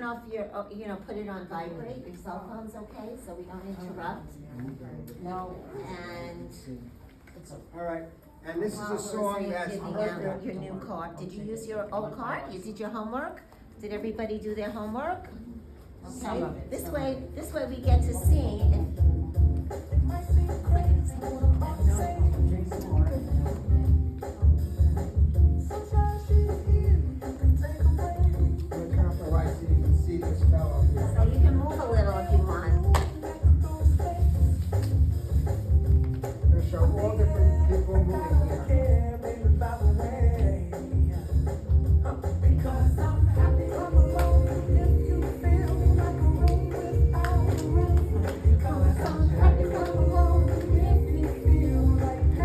turn off your, put it on vibrate, your cell phone's okay, so we don't interrupt? No, and. All right, and this is a Well, song that's giving perfect. out your new card. Did you use your old card? You did your homework? Did everybody do their homework? Okay, this way we get to see if. So you can move a little if you want. Gonna show all different people moving here.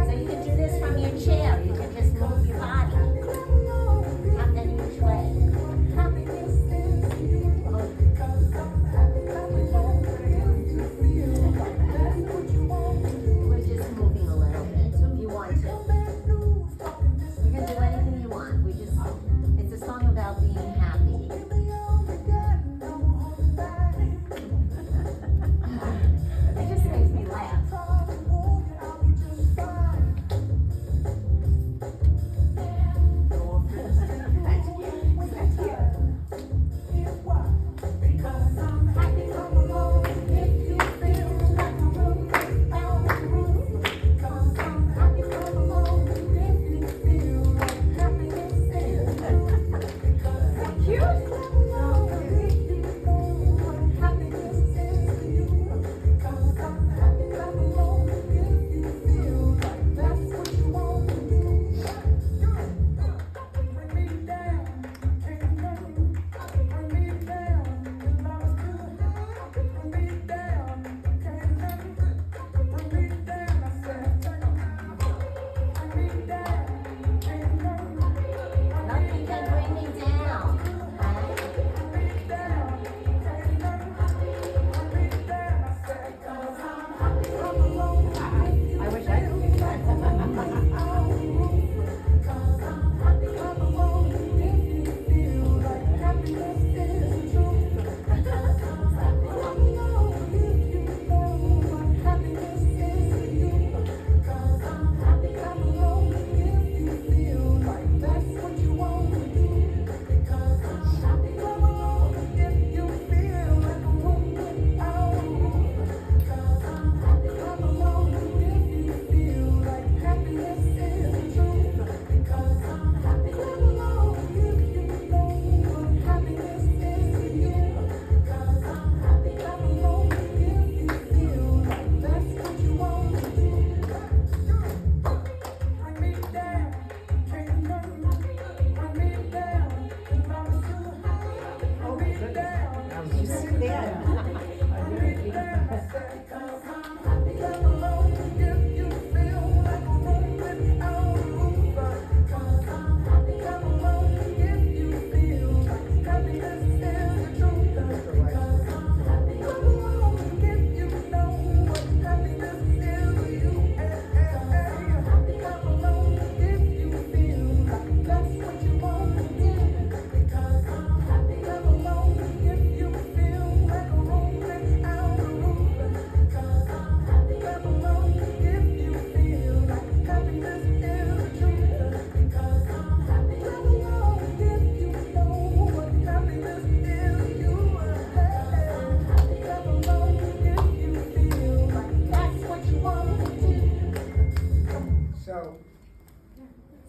So you can do this from your chair. You can just move your body. Not any which way. We're just moving a little bit if you want to. You can do anything you want. It's a song about being happy. It just makes me laugh. Nothing can bring me down. I wish I could do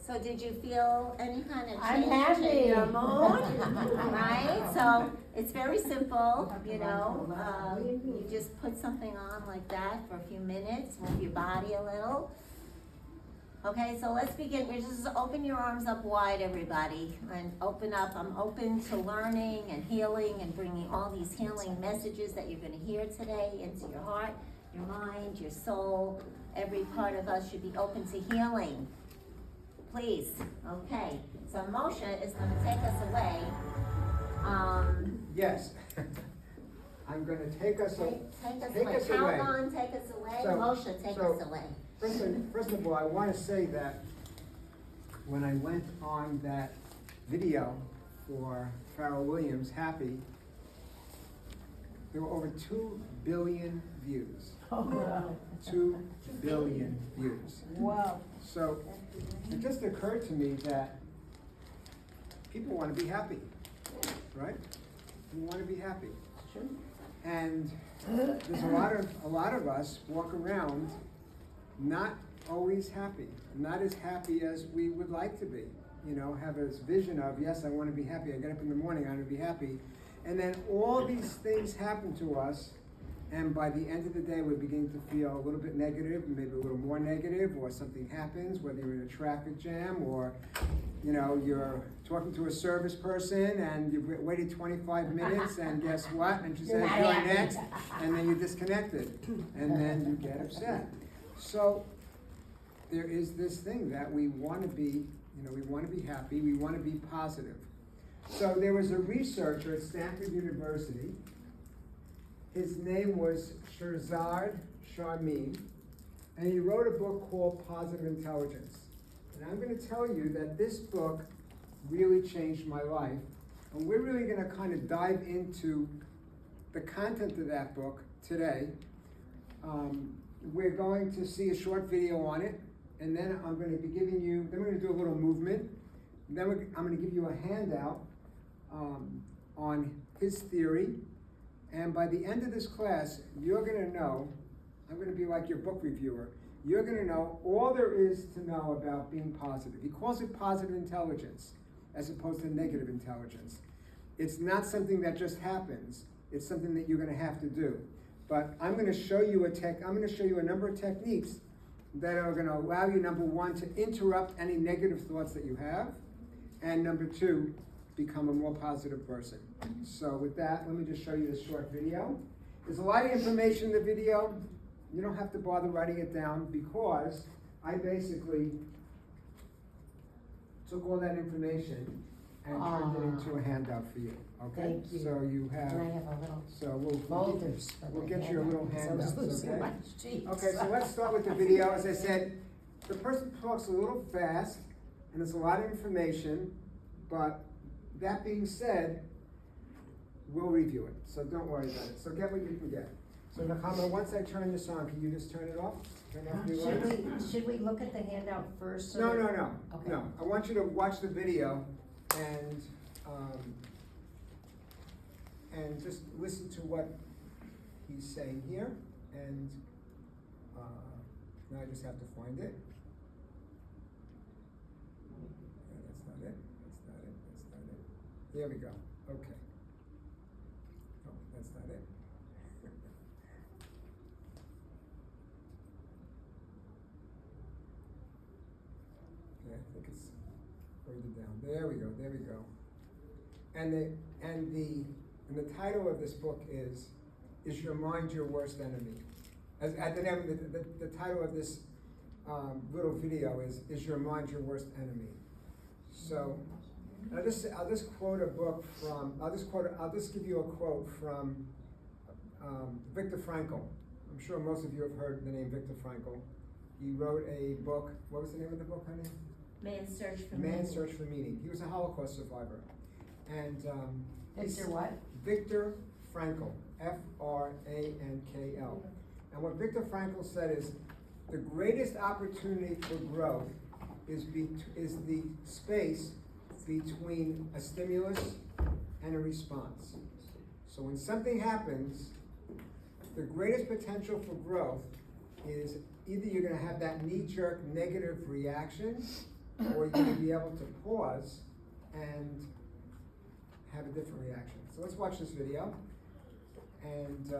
So did you feel any kind of I'm change happy. in your mood? Right? So it's very simple, you just put something on like that for a few minutes, move your body a little. Okay, so let's begin. We're just open your arms up wide, everybody, and open up. I'm open to learning and healing and bringing all these healing messages that you're going to hear today into your heart, your mind, your soul. Every part of us should be open to healing. Please. Okay. So Moshe is going to take us away. Yes. I'm going to take us away. Take us away. Count on, take us away. So- Moshe, take us away. First of all, I want to say that when I went on that video for Pharrell Williams, Happy, there were over 2 billion views. Oh, wow. 2 billion views. Wow. So it just occurred to me that people want to be happy, right? We want to be happy. Sure. And there's a lot of us walk around not always happy, not as happy as we would like to be. You know, have this vision of, yes, I want to be happy. I get up in the morning, I want to be happy. And then all these things happen to us, and by the end of the day, we begin to feel a little bit negative, maybe a little more negative, or something happens, whether you're in a traffic jam, or, you know, you're talking to a service person, and you've waited 25 minutes, and guess what? And she says, you're next, and then you're disconnected, and then you get upset. So there is this thing that we want to be, you know, we want to be happy, we want to be positive. So there was a researcher at Stanford University. His name was Shirzad Sharmin, and he wrote a book called Positive Intelligence. And I'm going to tell you that this book really changed my life. And we're really going to kind of dive into the content of that book today. We're going to see a short video on it, and then I'm going to be giving you, then we're going to do a little movement. Then I'm going to give you a handout on his theory. And by the end of this class, you're going to know, I'm going to be like your book reviewer, you're going to know all there is to know about being positive. He calls it positive intelligence as opposed to negative intelligence. It's not something that just happens. It's something that you're going to have to do. But I'm going to show you a number of techniques that are going to allow you, number one, to interrupt any negative thoughts that you have, and number two, become a more positive person. So with that, let me just show you this short video. There's a lot of information in the video. You don't have to bother writing it down because I basically took all that information and turned it into a handout for you. Okay? Thank you. So you have. And I have a little So we'll folders. we'll get you a little handout. Okay? My sheets. Okay, so let's start with the video. As I said, the person talks a little fast, and there's a lot of information, but that being said, we'll review it, so don't worry about it. So get what you can get. So Nakama, once I turn this on, can you just turn it off? Turn off the lights? Should we look at the handout first? No. Okay. No. I want you to watch the video and just listen to what he's saying here. And now I just have to find it. That's not it. There we go. Okay. Oh, that's not it. Okay, I think it's further down. There we go. And the title of this book is Your Mind Your Worst Enemy? The title of this little video is Your Mind Your Worst Enemy? So I'll just quote a book from, I'll just give you a quote from Viktor Frankl. I'm sure most of you have heard the name Viktor Frankl. He wrote a book, what was the name of the book, honey? Man's Search for Meaning. Man's Search for Meaning. He was a Holocaust survivor. And Victor what? Viktor Frankl, Frankl. And what Viktor Frankl said is, the greatest opportunity for growth is the space between a stimulus and a response. So when something happens, the greatest potential for growth is either you're going to have that knee-jerk negative reaction, or you're going to be able to pause and have a different reaction. So let's watch this video and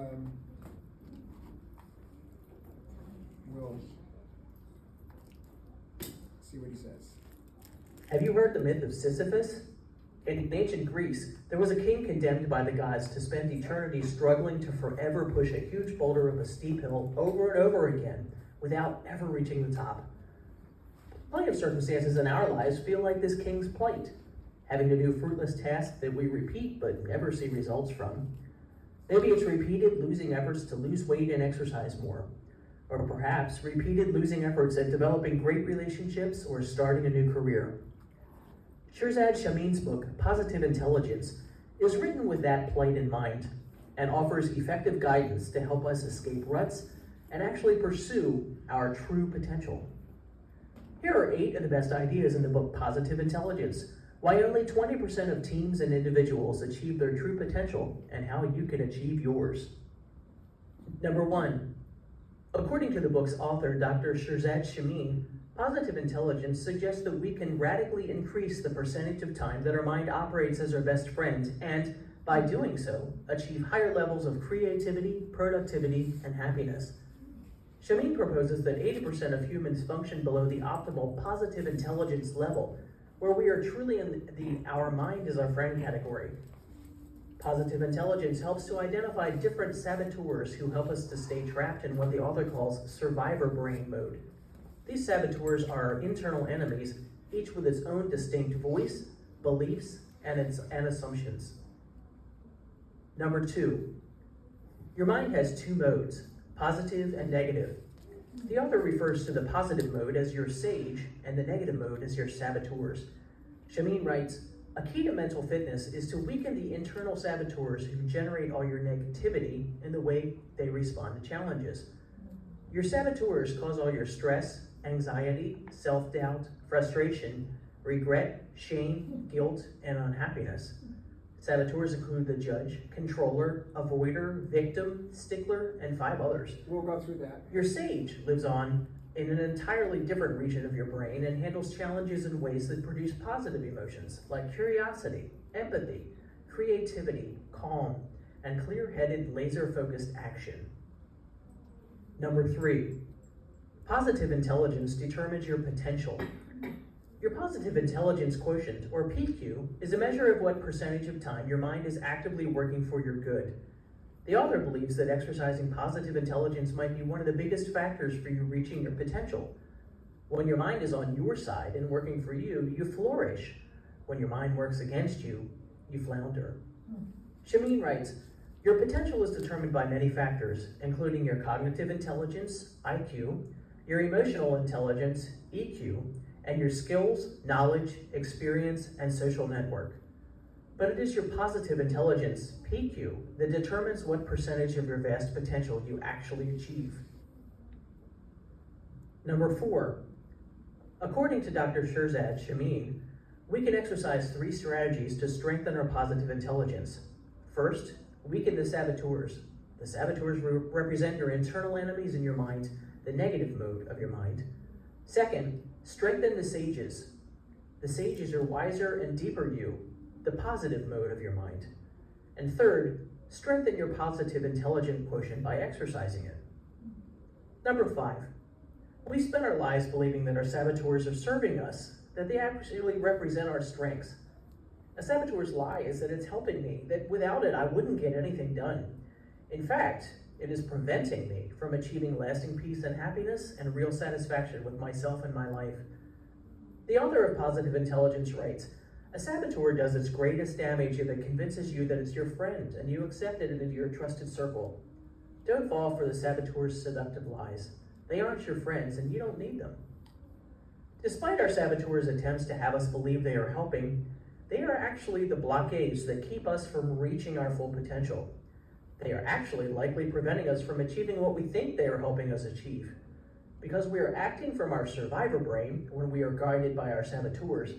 we'll see what he says. Have you heard the myth of Sisyphus? In ancient Greece, there was a king condemned by the gods to spend eternity struggling to forever push a huge boulder up a steep hill over and over again without ever reaching the top. Plenty of circumstances in our lives feel like this king's plight, having to do fruitless tasks that we repeat but never see results from. Maybe it's repeated losing efforts to lose weight and exercise more, or perhaps repeated losing efforts at developing great relationships or starting a new career. Shirzad Shamin's book, Positive Intelligence, is written with that plight in mind, and offers effective guidance to help us escape ruts and actually pursue our true potential. Here are 8 of the best ideas in the book Positive Intelligence: Why Only 20% of Teams and Individuals Achieve Their True Potential and How You Can Achieve Yours. Number 1. According to the book's author, Dr. Shin, positive intelligence suggests that we can radically increase the percentage of time that our mind operates as our best friend and, by doing so, achieve higher levels of creativity, productivity, and happiness. Shin proposes that 80% of humans function below the optimal positive intelligence level, where we are truly in the our mind is our friend category. Positive intelligence helps to identify different saboteurs who help us to stay trapped in what the author calls survivor brain mode. These saboteurs are our internal enemies, each with its own distinct voice, beliefs, and assumptions. Number 2, your mind has 2 modes, positive and negative. The author refers to the positive mode as your sage and the negative mode as your saboteurs. Shin writes, a key to mental fitness is to weaken the internal saboteurs who generate all your negativity in the way they respond to challenges. Your saboteurs cause all your stress, anxiety, self-doubt, frustration, regret, shame, guilt, and unhappiness. Saboteurs include the judge, controller, avoider, victim, stickler, and 5 others. We'll go through that. Your sage lives on in an entirely different region of your brain and handles challenges in ways that produce positive emotions like curiosity, empathy, creativity, calm, and clear-headed, laser-focused action. Number 3, positive intelligence determines your potential. Your positive intelligence quotient, or PQ, is a measure of what percentage of time your mind is actively working for your good. The author believes that exercising positive intelligence might be one of the biggest factors for you reaching your potential. When your mind is on your side and working for you, you flourish. When your mind works against you, you flounder. Shin writes, your potential is determined by many factors, including your cognitive intelligence, IQ, your emotional intelligence, EQ, and your skills, knowledge, experience, and social network. But it is your positive intelligence, PQ, that determines what percentage of your vast potential you actually achieve. Number 4, according to Dr. Shin, we can exercise 3 strategies to strengthen our positive intelligence. First, weaken the saboteurs. The saboteurs represent your internal enemies in your mind, the negative mode of your mind. Second, strengthen the sages. The sage is your wiser and deeper you, the positive mode of your mind. And third, strengthen your positive intelligence quotient by exercising it. Number 5, we spend our lives believing that our saboteurs are serving us, that they actually represent our strengths. A saboteur's lie is that it's helping me, that without it I wouldn't get anything done. In fact, it is preventing me from achieving lasting peace and happiness and real satisfaction with myself and my life. The author of Positive Intelligence writes, a saboteur does its greatest damage if it convinces you that it's your friend and you accept it into your trusted circle. Don't fall for the saboteur's seductive lies. They aren't your friends and you don't need them. Despite our saboteur's attempts to have us believe they are helping, they are actually the blockades that keep us from reaching our full potential. They are actually likely preventing us from achieving what we think they are helping us achieve. Because we are acting from our survivor brain when we are guided by our saboteurs,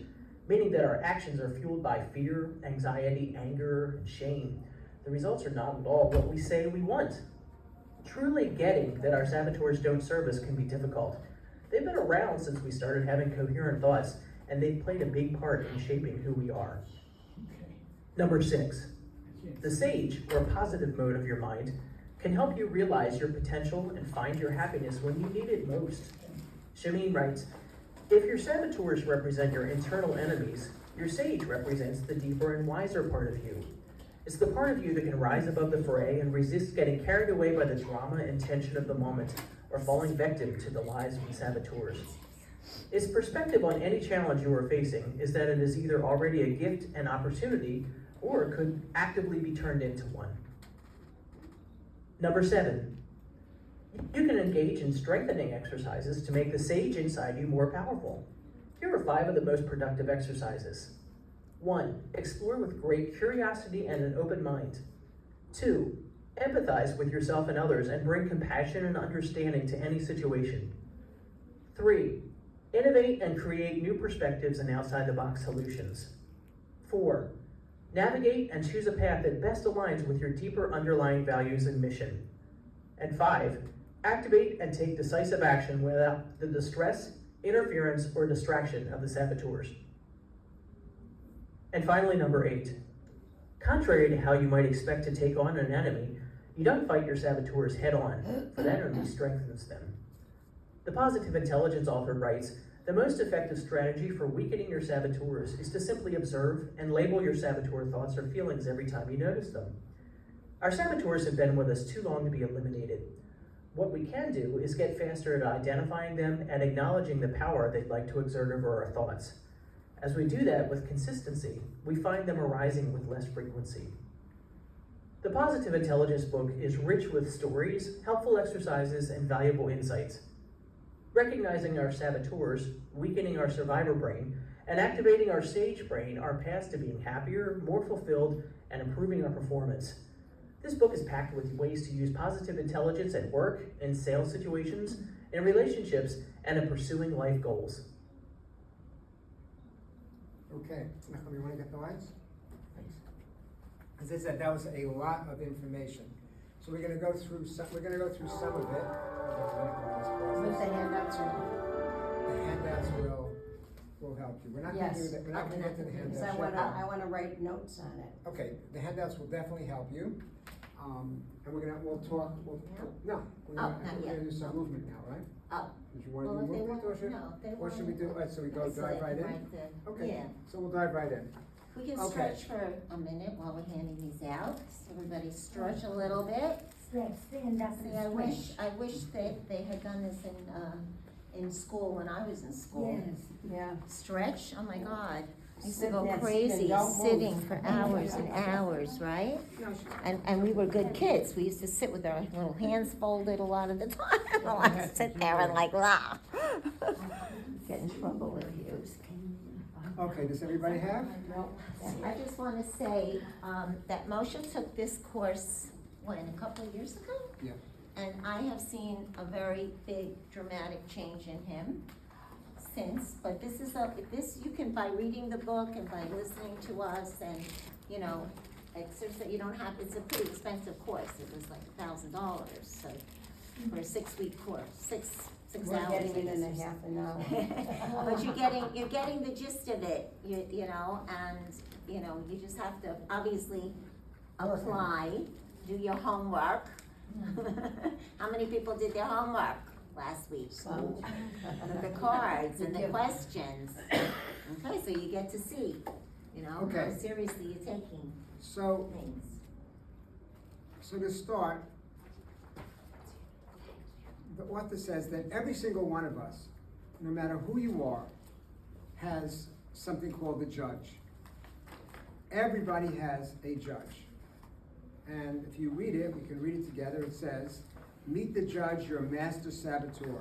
meaning that our actions are fueled by fear, anxiety, anger, and shame, the results are not at all what we say we want. Truly getting that our saboteurs don't serve us can be difficult. They've been around since we started having coherent thoughts, and they've played a big part in shaping who we are. Number 6, the sage, or positive mode of your mind, can help you realize your potential and find your happiness when you need it most. Shin writes, if your saboteurs represent your internal enemies, your sage represents the deeper and wiser part of you. It's the part of you that can rise above the fray and resist getting carried away by the drama and tension of the moment, or falling victim to the lies of the saboteurs. Its perspective on any challenge you are facing is that it is either already a gift and opportunity, or it could actively be turned into one. Number 7, you can engage in strengthening exercises to make the sage inside you more powerful. Here are 5 of the most productive exercises. 1, explore with great curiosity and an open mind. 2, Empathize with yourself and others and bring compassion and understanding to any situation. 3. Innovate and create new perspectives and outside-the-box solutions. 4. Navigate and choose a path that best aligns with your deeper underlying values and mission. And 5. Activate and take decisive action without the distress, interference, or distraction of the saboteurs. And finally, number 8. Contrary to how you might expect to take on an enemy, you don't fight your saboteurs head on, for that only strengthens them. The Positive Intelligence author writes, the most effective strategy for weakening your saboteurs is to simply observe and label your saboteur thoughts or feelings every time you notice them. Our saboteurs have been with us too long to be eliminated. What we can do is get faster at identifying them and acknowledging the power they'd like to exert over our thoughts. As we do that with consistency, we find them arising with less frequency. The Positive Intelligence book is rich with stories, helpful exercises, and valuable insights. Recognizing our saboteurs, weakening our survivor brain, and activating our sage brain are paths to being happier, more fulfilled, and improving our performance. This book is packed with ways to use positive intelligence at work, in sales situations, in relationships, and in pursuing life goals. Okay, now you want to get the lights? As I said, that was a lot of information. So we're going to go through some. We're going to go through some of it. With the handouts or? The handouts will help you. We're not going to do that. We're not going to get to the handouts. Because yet. I wanna write notes on it. Okay, the handouts will definitely help you. And we'll talk. No, we're not going yet. to do some movement now, right? Oh, Did you want well, to if do they movement, want, or should? no, if they Or want. should we do? So we go so dive they right can in. write the- Okay. Yeah, So we'll dive right in. we can Okay. stretch for a minute while we're handing these out, so everybody stretch a little bit. Stand up See, and stretch. I wish that they had done this in school when I was in school. Yes. Yeah. Stretch, oh my God, I used to Sit go there, crazy, don't move. sitting for hours and hours, right? And we were good kids, we used to sit with our little hands folded a lot of the time, I'd sit there and like, rah. Get in trouble with you. Okay, does everybody have? I just wanna say, that Moshe took this course, a couple of years ago? Yeah. And I have seen a very big dramatic change in him since, but this you can, by reading the book and by listening to us and, you know, you don't have, it's a pretty expensive course, it was like $1,000, so, for a 6-week course, six We're hours. getting it in I a guess. half an hour. But you're getting the gist of it, you know, and, you know, you just have to obviously apply, do your homework. How many people did their homework last week? Some. The cards and the questions. Okay, so you get to see, you know, Okay. how seriously you're taking So, things. so to start, the author says that every single one of us, no matter who you are, has something called the judge. Everybody has a judge. And if you read it, we can read it together, it says, meet the judge, your master saboteur.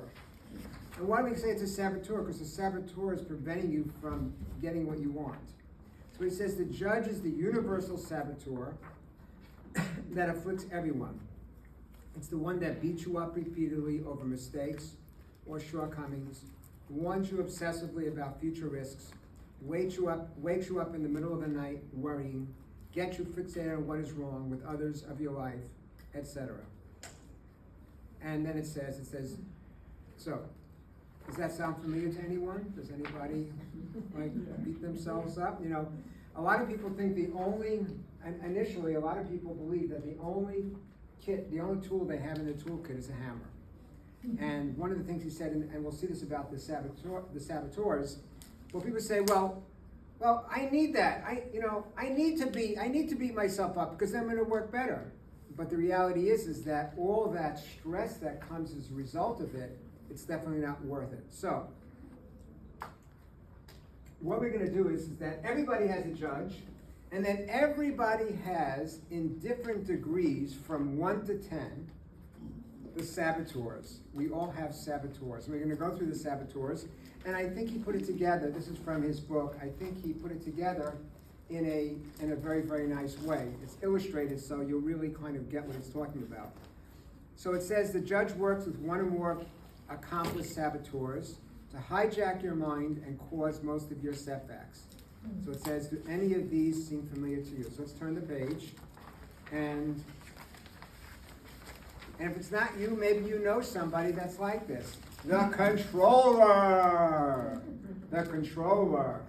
And why do we say it's a saboteur? Because the saboteur is preventing you from getting what you want. So he says the judge is the universal saboteur that afflicts everyone. It's the one that beats you up repeatedly over mistakes or shortcomings, warns you obsessively about future risks, wakes you up in the middle of the night worrying, gets you fixated on what is wrong with others of your life, etc. And then it says, so, does that sound familiar to anyone? Does anybody like beat themselves up? You know, a lot of people think initially a lot of people believe that the only tool they have in their toolkit is a hammer. And one of the things he said, and we'll see this about the saboteurs, well, people say, well, I need that. I need to beat myself up because then I'm gonna work better. But the reality is that all that stress that comes as a result of it, it's definitely not worth it. So, what we're gonna do is that everybody has a judge, and then everybody has, in different degrees, from 1 to 10, the saboteurs. We all have saboteurs. We're gonna go through the saboteurs, and I think he put it together. This is from his book. I think he put it together in a very, very nice way. It's illustrated so you'll really kind of get what it's talking about. So it says the judge works with one or more accomplice saboteurs to hijack your mind and cause most of your setbacks. So it says, do any of these seem familiar to you? So let's turn the page. And if it's not you, maybe you know somebody that's like this. The controller. The controller.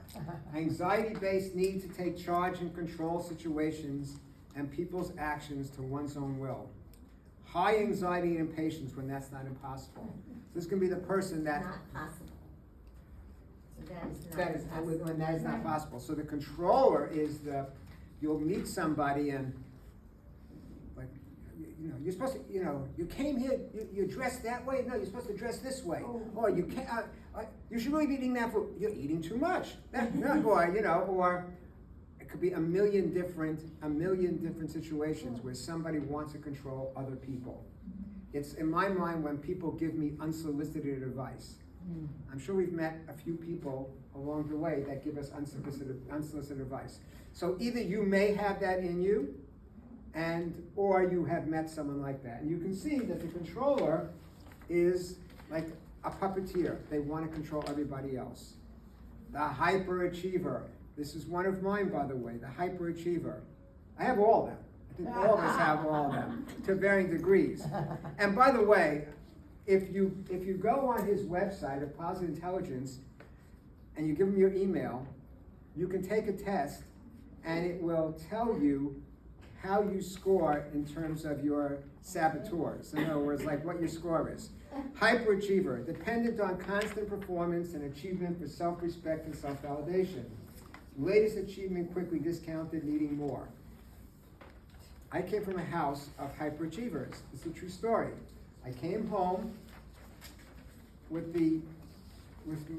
Anxiety-based need to take charge and control situations and people's actions to one's own will. High anxiety and impatience when that's not impossible. This can be the person that Not possible. So that is not that is possible. when that is not possible. So the controller is you'll meet somebody and like you're supposed to you came here you're dressed that way. No, you're supposed to dress this way. Or you can't. You should really be eating that food. You're eating too much. Or it could be a million different situations where somebody wants to control other people. It's in my mind when people give me unsolicited advice. I'm sure we've met a few people along the way that give us unsolicited advice. So either you may have that in you, or you have met someone like that. And you can see that the controller is like a puppeteer. They want to control everybody else. The hyperachiever. This is one of mine, by the way, the hyperachiever. I have all of them. I think all of us have all of them to varying degrees. And by the way, if you go on his website of Positive Intelligence and you give him your email, you can take a test and it will tell you how you score in terms of your saboteurs. In other words, like what your score is. Hyperachiever, dependent on constant performance and achievement for self-respect and self-validation. Latest achievement quickly discounted, needing more. I came from a house of hyperachievers. It's a true story. I came home with the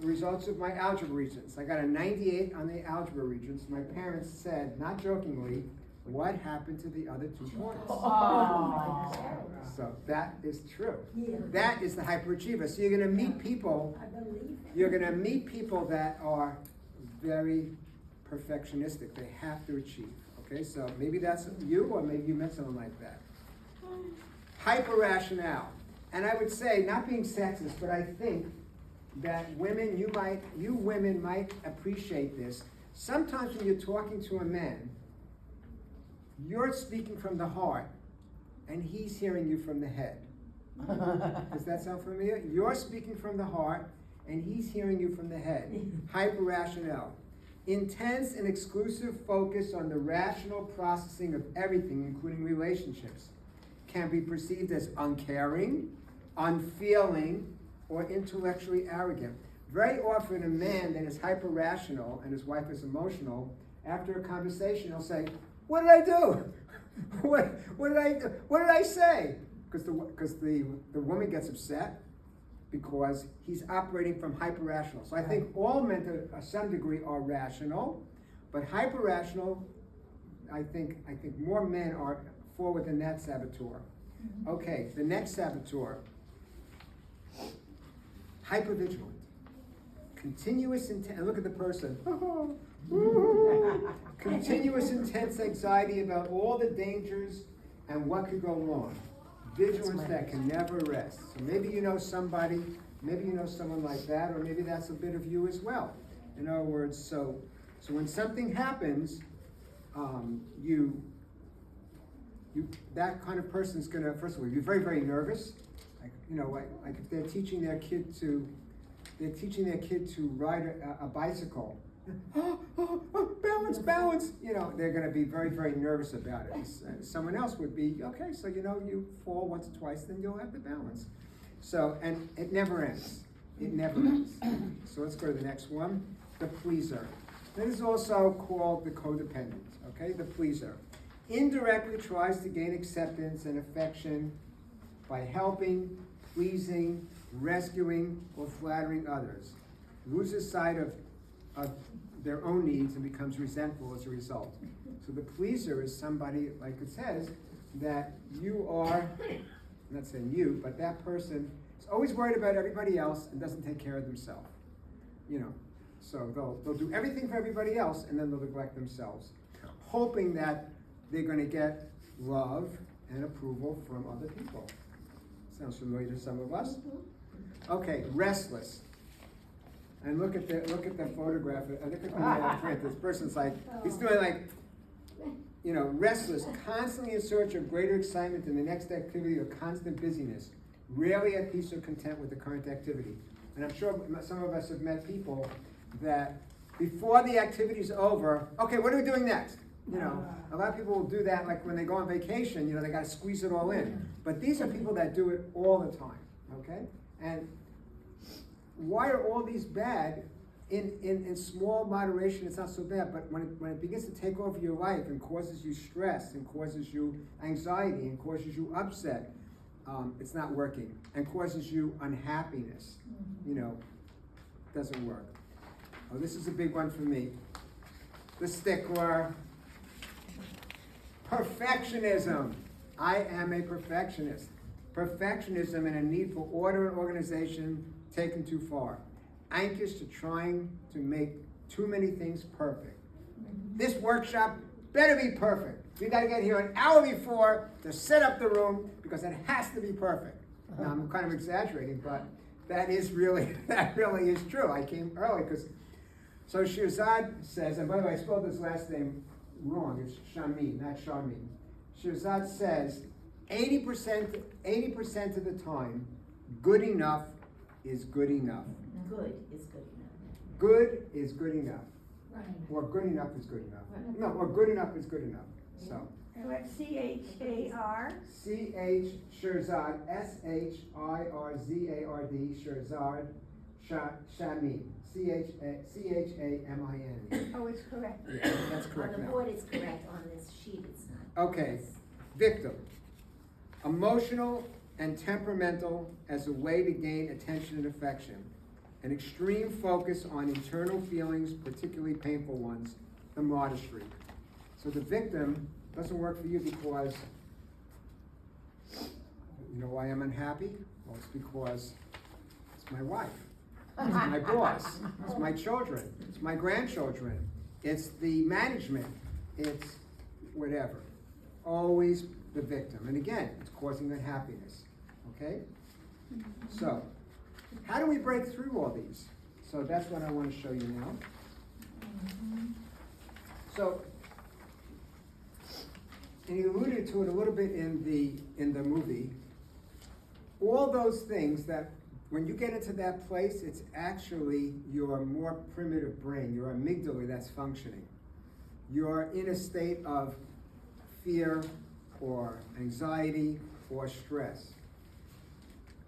results of my algebra regents. I got a 98 on the algebra regents. My parents said, not jokingly, what happened to the other 2 points? So that is true. That is the hyperachiever. So you're going to meet people. You're going to meet people that are very perfectionistic. They have to achieve. Okay, so maybe that's you, or maybe you met someone like that. Hyper-rationale. And I would say, not being sexist, but I think that you women might appreciate this. Sometimes when you're talking to a man, you're speaking from the heart, and he's hearing you from the head. Does that sound familiar? You're speaking from the heart, and he's hearing you from the head. Hyper-rationale. Intense and exclusive focus on the rational processing of everything, including relationships, can be perceived as uncaring, unfeeling, or intellectually arrogant. Very often a man that is hyper-rational and his wife is emotional, after a conversation he'll say, what did I do? What did I do? What did I say? Because the woman gets upset because he's operating from hyper-rational. So I think all men to some degree are rational, but hyper-rational, I think more men fall within that saboteur. Okay, the next saboteur, hypervigilant. Continuous intent, look at the person. Continuous intense anxiety about all the dangers and what could go wrong. Vigilance that can never rest. So maybe you know somebody, maybe you know someone like that, or maybe that's a bit of you as well. In other words, so when something happens, that kind of person is going to, first of all, be very, very nervous. Like if they're teaching their kid to ride a bicycle. Balance. They're going to be very, very nervous about it. Someone else would be, okay, so you fall once or twice, then you'll have the balance. So, and it never ends. It never ends. So let's go to the next one. The pleaser. That is also called the codependent, okay? The pleaser. Indirectly tries to gain acceptance and affection by helping, pleasing, rescuing, or flattering others. Loses sight of their own needs and becomes resentful as a result. So the pleaser is somebody, like it says, that you are, I'm not saying you, but that person is always worried about everybody else and doesn't take care of themselves. So they'll do everything for everybody else, and then they'll neglect themselves, hoping that they're going to get love and approval from other people. Sounds familiar to some of us? Okay, restless. And look at the photograph. Look at the print. This person's like, he's doing like, restless, constantly in search of greater excitement in the next activity or constant busyness, rarely at peace or content with the current activity. And I'm sure some of us have met people that before the activity's over, okay, what are we doing next? A lot of people will do that like when they go on vacation, they gotta squeeze it all in. But these are people that do it all the time, okay? And why are all these bad? In small moderation, it's not so bad, but when it begins to take over your life and causes you stress and causes you anxiety and causes you upset, it's not working, and causes you unhappiness, doesn't work. Oh, this is a big one for me. The stickler. Perfectionism. I am a perfectionist. Perfectionism and a need for order and organization taken too far. Anxious to trying to make too many things perfect. This workshop better be perfect. You gotta get here an hour before to set up the room because it has to be perfect. Now I'm kind of exaggerating, but that really is true. I came early because, so Shirzad says, and by the way, I spelled his last name wrong. It's Shamin, not Sharmin. Shirzad says 80% of the time, good enough is good enough. Good is good enough. Good is good enough. Right. Or good enough is good enough. Right. No, or good enough is good enough. So. And what's C-H-A-R? C-H Shirzad, S-H-I-R-Z-A-R-D, Shirzad Shamin, C-H-A-M-I-N. Oh, it's correct. Yeah, that's correct On the now. board it's correct, on this sheet it's not. Okay, victim. Emotional and temperamental as a way to gain attention and affection. An extreme focus on internal feelings, particularly painful ones, the martyr streak. So the victim doesn't work for you because, you know why I'm unhappy? Well, it's because it's my wife, it's my boss, it's my children, it's my grandchildren, it's the management, it's whatever. Always the victim. And again, it's causing unhappiness, okay? So, how do we break through all these? So that's what I want to show you now. So, and he alluded to it a little bit in the movie. All those things that when you get into that place, it's actually your more primitive brain, your amygdala that's functioning. You're in a state of fear or anxiety or stress.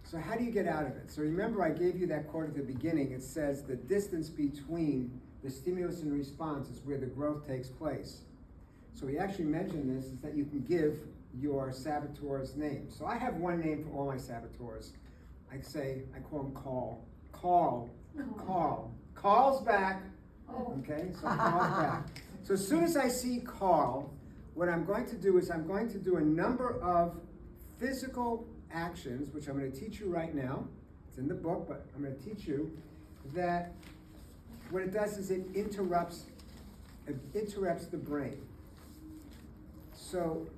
So how do you get out of it? So remember I gave you that quote at the beginning. It says the distance between the stimulus and response is where the growth takes place. So he actually mentioned this, is that you can give your saboteur's name. So I have one name for all my saboteurs. I call him Carl. Carl. Carl's back. Okay, so Carl's back. So as soon as I see Carl, what I'm going to do is I'm going to do a number of physical actions, which I'm going to teach you right now. It's in the book, but I'm going to teach you that what it does is it interrupts the brain. So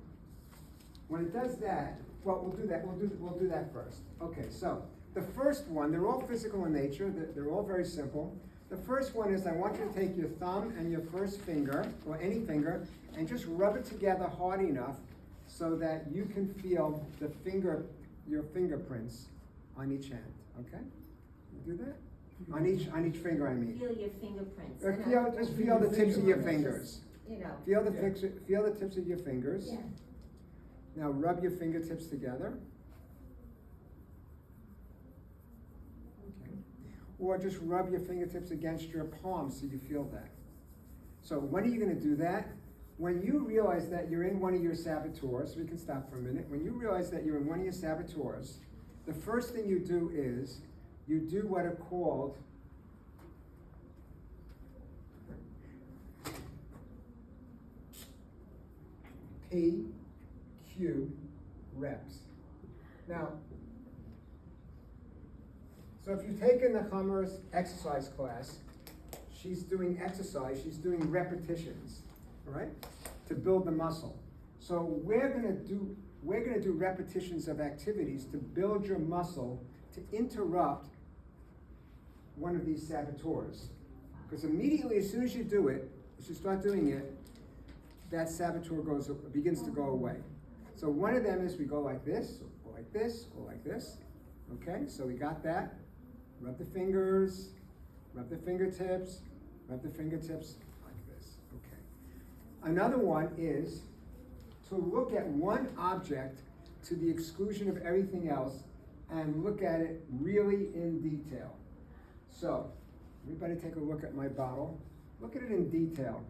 when it does that, well, we'll do that. We'll do that first. Okay. So the first one, they're all physical in nature. They're all very simple. The first one is I want you to take your thumb and your first finger, or any finger, and just rub it together hard enough so that you can feel your fingerprints on each hand. Okay? You do that? On each finger, I mean. Feel your fingerprints. Or just feel the tips of your fingers. You know. Feel the tips of your fingers. Yeah. Now rub your fingertips together. Okay. Or just rub your fingertips against your palms so you feel that. So when are you going to do that? When you realize that you're in one of your saboteurs, we can stop for a minute. When you realize that you're in one of your saboteurs, the first thing you do is you do what are called PQ reps. Now, so if you've taken the Hummer's exercise class, she's doing exercise, she's doing repetitions, all right, to build the muscle. So we're gonna do repetitions of activities to build your muscle to interrupt one of these saboteurs. Because immediately, as soon as you do it, as you start doing it, that saboteur begins to go away. So one of them is we go like this, go like this, go like this. Okay, so we got that. Rub the fingers, rub the fingertips, rub the fingertips like this. Okay. Another one is to look at one object to the exclusion of everything else and look at it really in detail. So, everybody take a look at my bottle. Look at it in detail.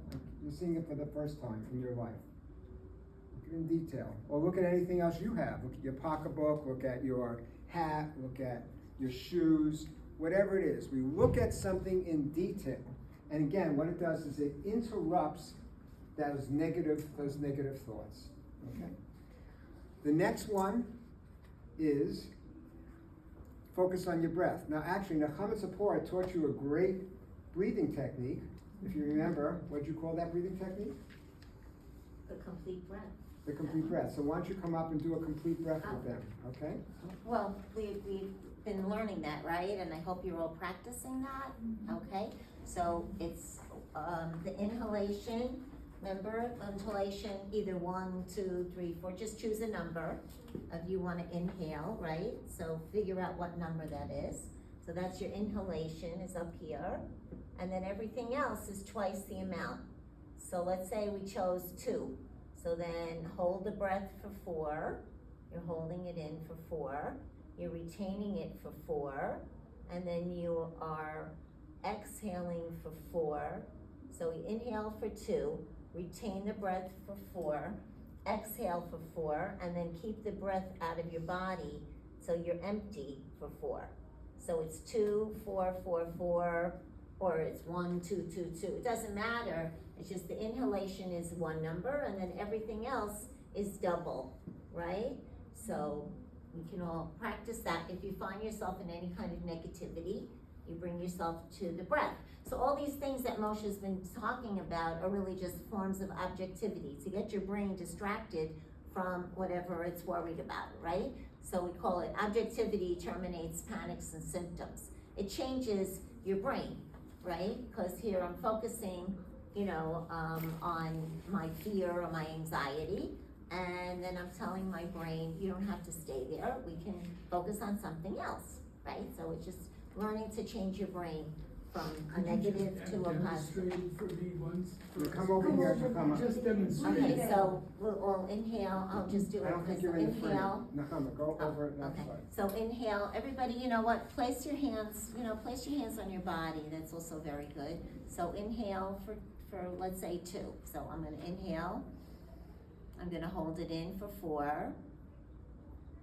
You're seeing it for the first time in your life. Look at it in detail. Or look at anything else you have. Look at your pocketbook, look at your hat, look at your shoes, whatever it is. We look at something in detail. And again, what it does is it interrupts those negative thoughts. Okay? The next one is focus on your breath. Now actually, Nechama Tzipora taught you a great breathing technique. If you remember, what did you call that breathing technique? The complete breath. The complete breath. So why don't you come up and do a complete breath with them, okay? Well, we've been learning that, right? And I hope you're all practicing that, okay? So it's the inhalation, remember, inhalation, either 1, 2, 3, 4, just choose a number if you want to inhale, right? So figure out what number that is. So that's your inhalation is up here. And then everything else is twice the amount. So let's say we chose 2. So then hold the breath for 4. You're holding it in for 4. You're retaining it for 4. And then you are exhaling for 4. So we inhale for 2, retain the breath for 4, exhale for 4, and then keep the breath out of your body so you're empty for 4. So it's 2, 4, 4, 4, or it's 1, 2, 2, 2. It doesn't matter. It's just the inhalation is one number and then everything else is double, right? So we can all practice that. If you find yourself in any kind of negativity, you bring yourself to the breath. So all these things that Moshe's been talking about are really just forms of objectivity to get your brain distracted from whatever it's worried about, right? So we call it objectivity terminates panics and symptoms. It changes your brain, right? Because here I'm focusing, on my fear or my anxiety, and then I'm telling my brain, you don't have to stay there. We can focus on something else, right? So it's just learning to change your brain from a negative to a positive. Demonstrate for me once. You come over here, Nechama. Just demonstrate. Okay, so we'll all inhale. I'll just do it. I don't think So you're in the frame. inhale. Nechama, go over it that Okay, side. so inhale, everybody, you know what, place your hands on your body, that's also very good. So inhale for let's say 2, so I'm gonna inhale, I'm gonna hold it in for 4,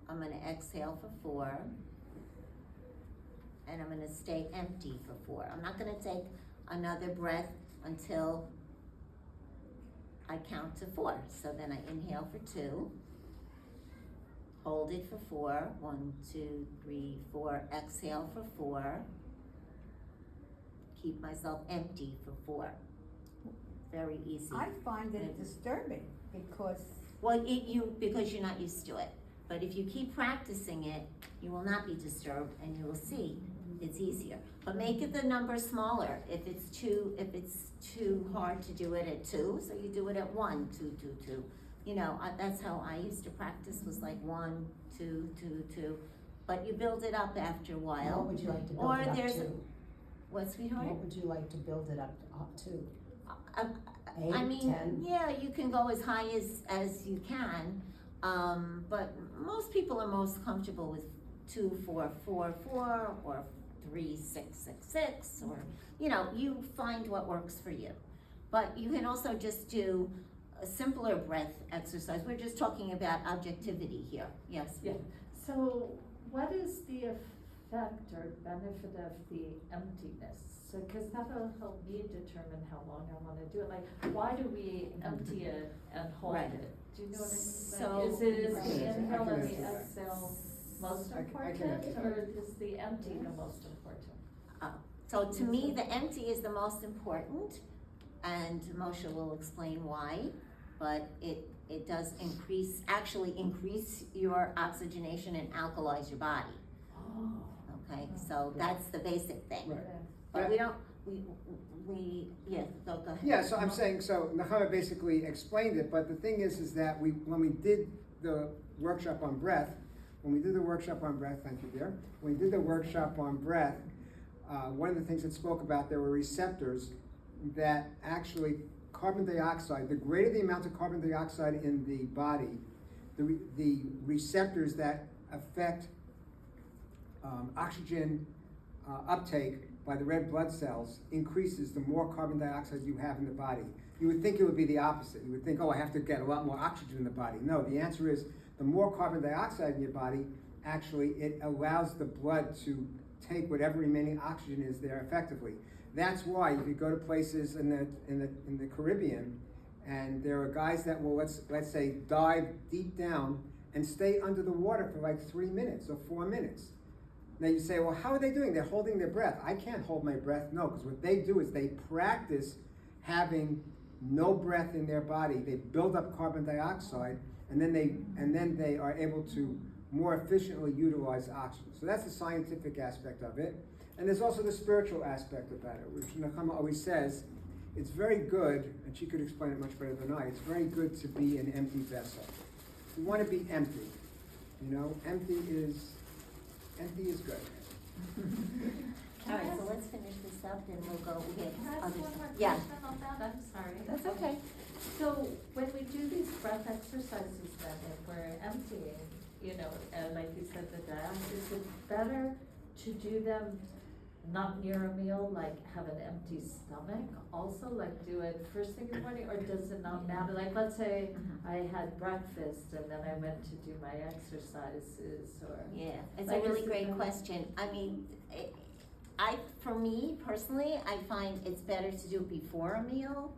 I'm gonna exhale for 4, and I'm gonna stay empty for 4. I'm not gonna take another breath until I count to 4, so then I inhale for 2, hold it for 4, 1, 2, 3, 4, exhale for 4, keep myself empty for 4. Very easy. I find it disturbing because Well, because you're not used to it. But if you keep practicing it, you will not be disturbed and you will see it's easier. But make it the number smaller. If it's too hard to do it at 2, so you do it at 1, 2, 2, 2. That's how I used to practice, was like 1, 2, 2, 2. But you build it up after a while. What would you like to build Or it up there's to? What, sweetheart? What would you like to build it up to? 8, I mean, 10? yeah, you can go as high as you can, but most people are most comfortable with 2, 4, 4, 4, or 3, 6, 6, 6, or, you find what works for you. But you can also just do a simpler breath exercise. We're just talking about objectivity here. Yes? Yeah. So what is the effect or benefit of the emptiness? So, because that'll help me determine how long I want to do it. Like, why do we empty it and hold Right. it? Do you know what I mean? So- Like, is I the can inhale and answer the that. exhale most I can important, answer that. or is the empty the most important? So to me, the empty is the most important, and Moshe will explain why, but it does actually increase your oxygenation and alkalize your body. Okay, so that's the basic thing. Right. But we don't, yeah, go ahead. Yeah, so I'm saying, so Nechama basically explained it, but the thing is that when we did the workshop on breath, thank you dear, when we did the workshop on breath, one of the things it spoke about, there were receptors that actually carbon dioxide, the greater the amount of carbon dioxide in the body, the receptors that affect oxygen uptake by the red blood cells increases the more carbon dioxide you have in the body. You would think it would be the opposite. You would think, oh, I have to get a lot more oxygen in the body. No, the answer is the more carbon dioxide in your body, actually it allows the blood to take whatever remaining oxygen is there effectively. That's why if you go to places in the Caribbean, and there are guys that will let's say dive deep down and stay under the water for like 3 minutes or 4 minutes. Now you say, well, how are they doing? They're holding their breath. I can't hold my breath. No, because what they do is they practice having no breath in their body. They build up carbon dioxide, and then they are able to more efficiently utilize oxygen. So that's the scientific aspect of it. And there's also the spiritual aspect about it, which Nechama always says, it's very good, and she could explain it much better than I, it's very good to be an empty vessel. You want to be empty. You know, empty is good. All right, so let's finish this up, then we'll go get Can I ask other one more stuff. Yeah. question on that? I'm sorry. That's okay. So when we do these breath exercises then, if we're emptying, you know, like you said, the diet, is it better to do them not near a meal, like have an empty stomach also, like do it first thing in the morning, or does it not matter? Like, let's say I had breakfast and then I went to do my exercises, or. Yeah, it's Like, a really is it great better- question. I mean, for me personally, I find it's better to do it before a meal,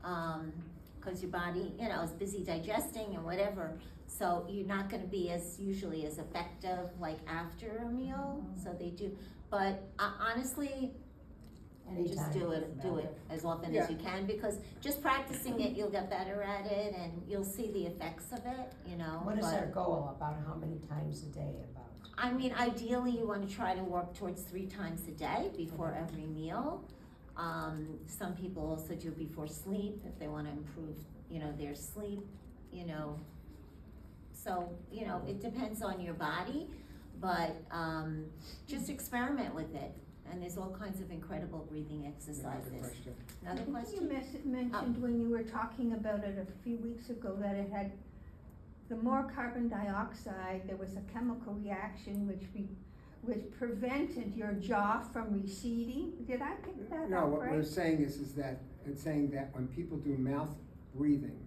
cause your body, you know, is busy digesting and whatever. So you're not gonna be usually as effective like after a meal, so they do. But honestly, just Anytime, do doesn't it matter. as often as you can, because just practicing it, you'll get better at it and you'll see the effects of it, you know. What is but- our goal, about how many times a day, about? I mean, ideally, you wanna try to work towards 3 times a day before every meal. Some people also do before sleep, if they wanna improve, you know, their sleep, you know. So, you know, it depends on your body, but, just experiment with it. And there's all kinds of incredible breathing exercises. Another question. Another You question? mentioned when you were talking about it a few weeks ago that it had, the more carbon dioxide, there was a chemical reaction which prevented your jaw from receding. Did I pick that No, up what we're right? saying is that, it's saying that when people do mouth breathing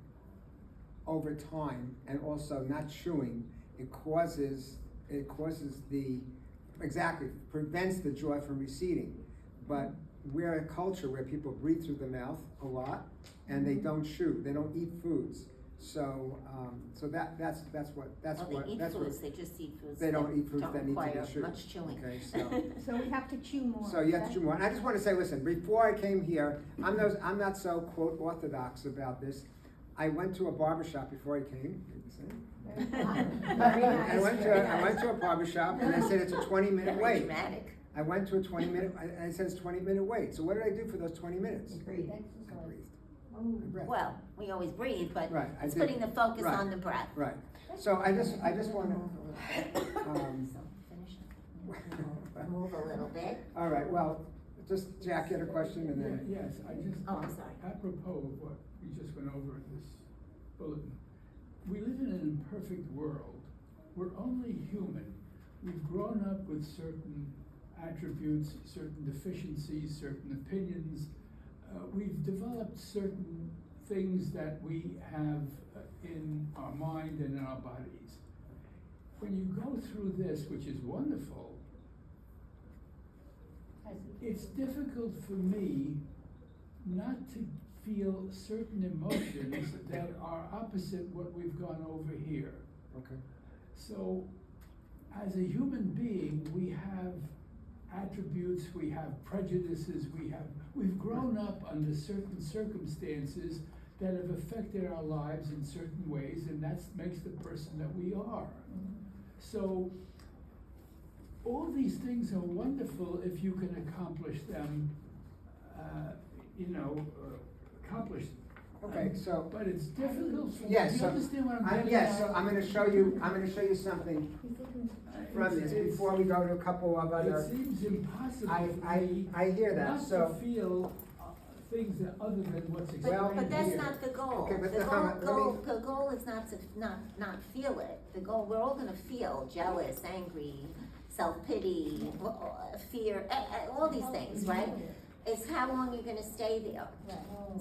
over time, and also not chewing, it causes prevents the jaw from receding. But we're a culture where people breathe through the mouth a lot, and they don't chew, they don't eat foods. So, that's Well, they eat foods, they just eat foods they don't eat foods don't that need to require be chewed. much chewing. Okay, so. So we have to chew more. So you have to right? chew more. And I just want to say, listen, before I came here, I'm not so quote orthodox about this. I went to a barber shop before I came. Very I nice, went to a barber shop and they said it's a 20-minute Very wait. dramatic. I went to a 20-minute, I said it's 20-minute wait. So what did I do for those 20 minutes? Agreed. I breathed. I breathed. Well, we always breathe, but Right, I it's did. putting the focus Right. on the breath. Right. So I just want to, So finish it. Move a little bit. all right, well, just Jack had a question and then. Yes, I just. Oh, I'm sorry. Apropos of what we just went over in this bulletin, we live in an imperfect world. We're only human. We've grown up with certain attributes, certain deficiencies, certain opinions. We've developed certain things that we have in our mind and in our bodies. When you go through this, which is wonderful, it's difficult for me not to feel certain emotions that are opposite what we've gone over here. Okay. So, as a human being, we have attributes, we have prejudices, we've grown up under certain circumstances that have affected our lives in certain ways, and that makes the person that we are. So, all these things are wonderful if you can accomplish them, accomplish them. Okay, so, But it's difficult for, yes, do you so, understand what I'm getting yes, at? so I'm gonna show you something from this before we go to a couple of It other. seems impossible I, for me I hear that, not to so, feel things that other than what's explained Well, here. But that's not the goal. Okay, but The let goal, me- the goal is not to, not feel it. The goal, we're all gonna feel jealous, angry, self-pity, fear, all these things, right? It's how long you're gonna stay there.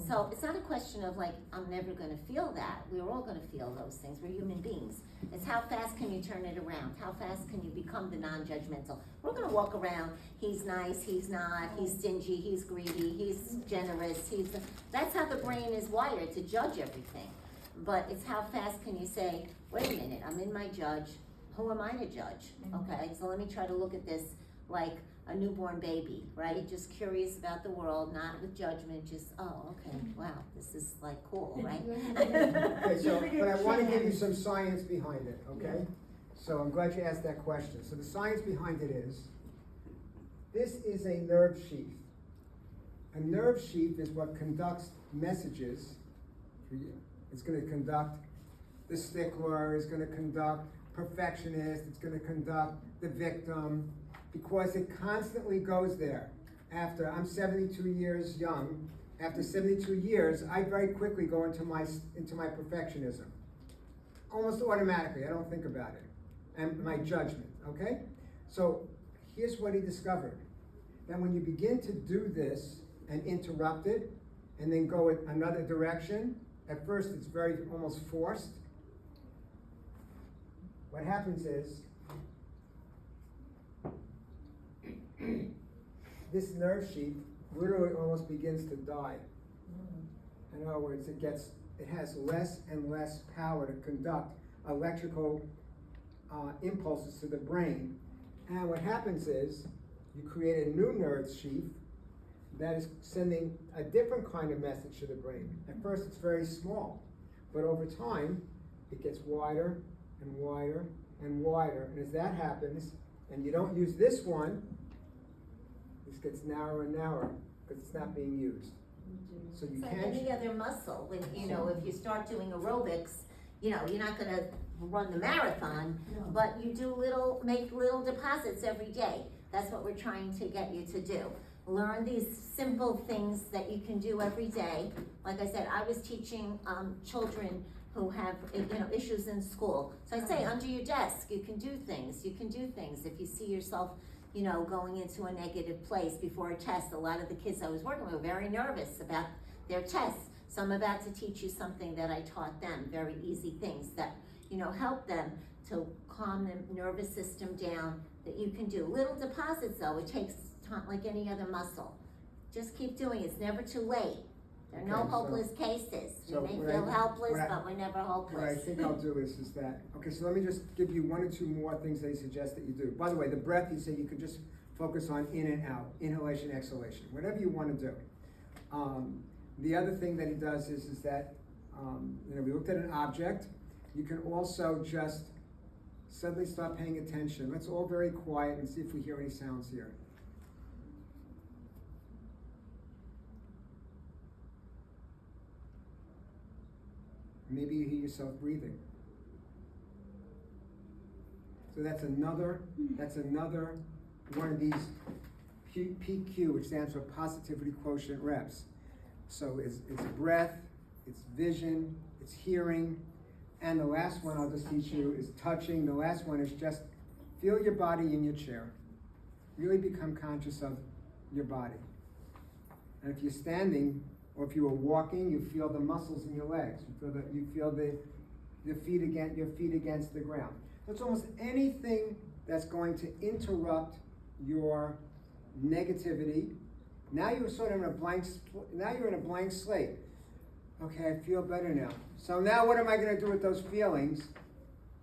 So it's not a question of like, I'm never gonna feel that. We're all gonna feel those things. We're human beings. It's how fast can you turn it around? How fast can you become the non-judgmental? We're gonna walk around, he's nice, he's not, he's stingy, he's greedy, he's generous, that's how the brain is wired, to judge everything. But it's how fast can you say, wait a minute, I'm in my judge, who am I to judge? Okay, so let me try to look at this like a newborn baby, right? Just curious about the world, not with judgment, just, oh, okay, wow, this is like cool, right? okay, so, but I wanna give you some science behind it, okay? So I'm glad you asked that question. So the science behind it is, this is a nerve sheath. A nerve sheath is what conducts messages for you. It's gonna conduct the stickler, it's gonna conduct perfectionist, it's gonna conduct the victim, because it constantly goes there. After, I'm 72 years young, after 72 years, I very quickly go into my perfectionism. Almost automatically, I don't think about it. And my judgment, okay? So here's what he discovered. That when you begin to do this and interrupt it, and then go in another direction, at first it's very almost forced. What happens is, this nerve sheath literally almost begins to die. In other words, it has less and less power to conduct electrical impulses to the brain. And what happens is, you create a new nerve sheath that is sending a different kind of message to the brain. At first it's very small, but over time, it gets wider and wider and wider. And as that happens, and you don't use this one, this gets narrower and narrower because it's not being used. So you It's like can't. any other muscle, when, if you start doing aerobics, you're not gonna run the marathon, but you make little deposits every day. That's what we're trying to get you to do. Learn these simple things that you can do every day. Like I said, I was teaching children who have issues in school. So I say, under your desk, you can do things. If you see yourself, going into a negative place before a test, a lot of the kids I was working with were very nervous about their tests. So I'm about to teach you something that I taught them, very easy things that, help them to calm the nervous system down, that you can do. Little deposits though, it takes time like any other muscle. Just keep doing it, it's never too late. There are no Okay, so- hopeless cases. We so may what I- feel helpless, what I- but we're never What I hopeless. think I'll do is that, okay, so let me just give you one or two more things that he suggests that you do. By the way, the breath, he said you could just focus on in and out, inhalation, exhalation, whatever you want to do. The other thing that he does is that, we looked at an object. You can also just suddenly start paying attention. Let's all very quiet and see if we hear any sounds here. Maybe you hear yourself breathing. So that's another one of these PQ, which stands for positivity quotient reps. So it's breath, it's vision, it's hearing, and the last one I'll just teach you is touching. The last one is just feel your body in your chair. Really become conscious of your body. And if you're standing, or if you were walking, you feel the muscles in your legs. You feel your feet against the ground. That's almost anything that's going to interrupt your negativity. Now you're sort of in a blank slate. Okay, I feel better now. So now what am I going to do with those feelings?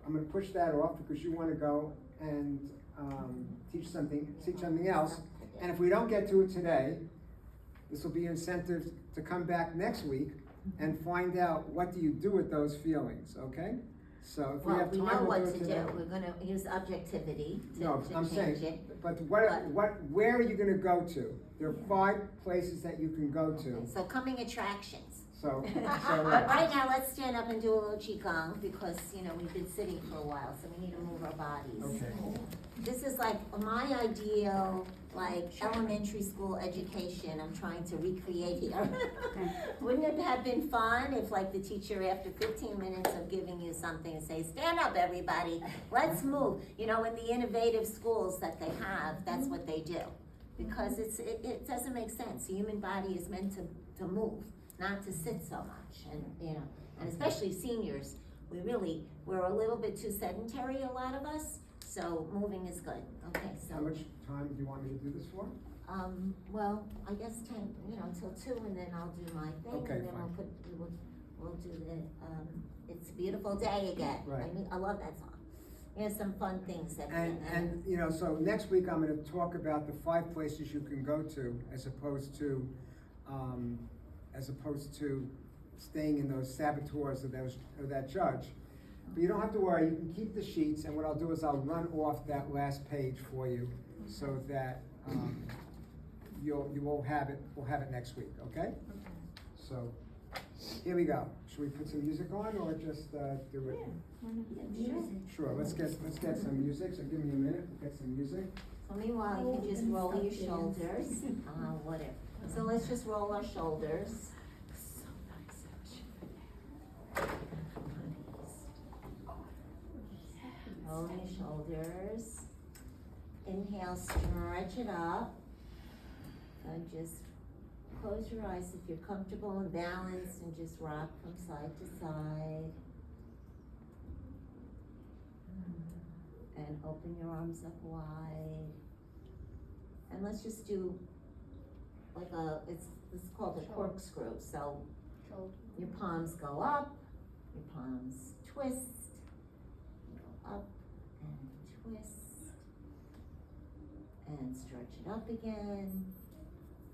I'm gonna push that off because you wanna go and, teach something else. And if we don't get to it today, this will be incentive to come back next week and find out what do you do with those feelings, okay? So if we Well, have we time, know we'll what do to it do, today. we're gonna use objectivity No, to I'm change saying, it. but where are you gonna go to? There are 5 places that you can go to, So coming attractions. so, Right now, let's stand up and do a little qigong, because, you know, we've been sitting for a while, so we need to move our bodies. okay. This is like my ideal, like, elementary school education I'm trying to recreate here. Wouldn't it have been fun if, like, the teacher, after 15 minutes of giving you something, say, stand up, everybody, let's move. You know, in the innovative schools that they have, that's what they do. Because it doesn't make sense. The human body is meant to move, not to sit so much. And, you know, and especially seniors, we're a little bit too sedentary, a lot of us, so moving is good. Okay, so. How much time do you want me to do this for? Well, I guess 10, you know, until 2, and then I'll do my thing, Okay, and then fine. we'll do the, It's a Beautiful Day again. Right. I love that song. There's some fun things that. And, you know, so next week I'm gonna talk about the 5 places you can go to as opposed to staying in those saboteurs of that judge. But you don't have to worry, you can keep the sheets, and what I'll do is I'll run off that last page for you so that, we'll have it next week, okay? So, here we go. Should we put some music on or just, do it? Sure, let's get some music, so give me a minute, we'll get some music. So meanwhile, you can just roll your shoulders, whatever. So let's just roll our shoulders. Roll your shoulders. Inhale, stretch it up. And just close your eyes if you're comfortable and balanced, and just rock from side to side. And open your arms up wide. And let's just do like it's called a corkscrew. So your palms go up, your palms twist, go up and twist, and stretch it up again.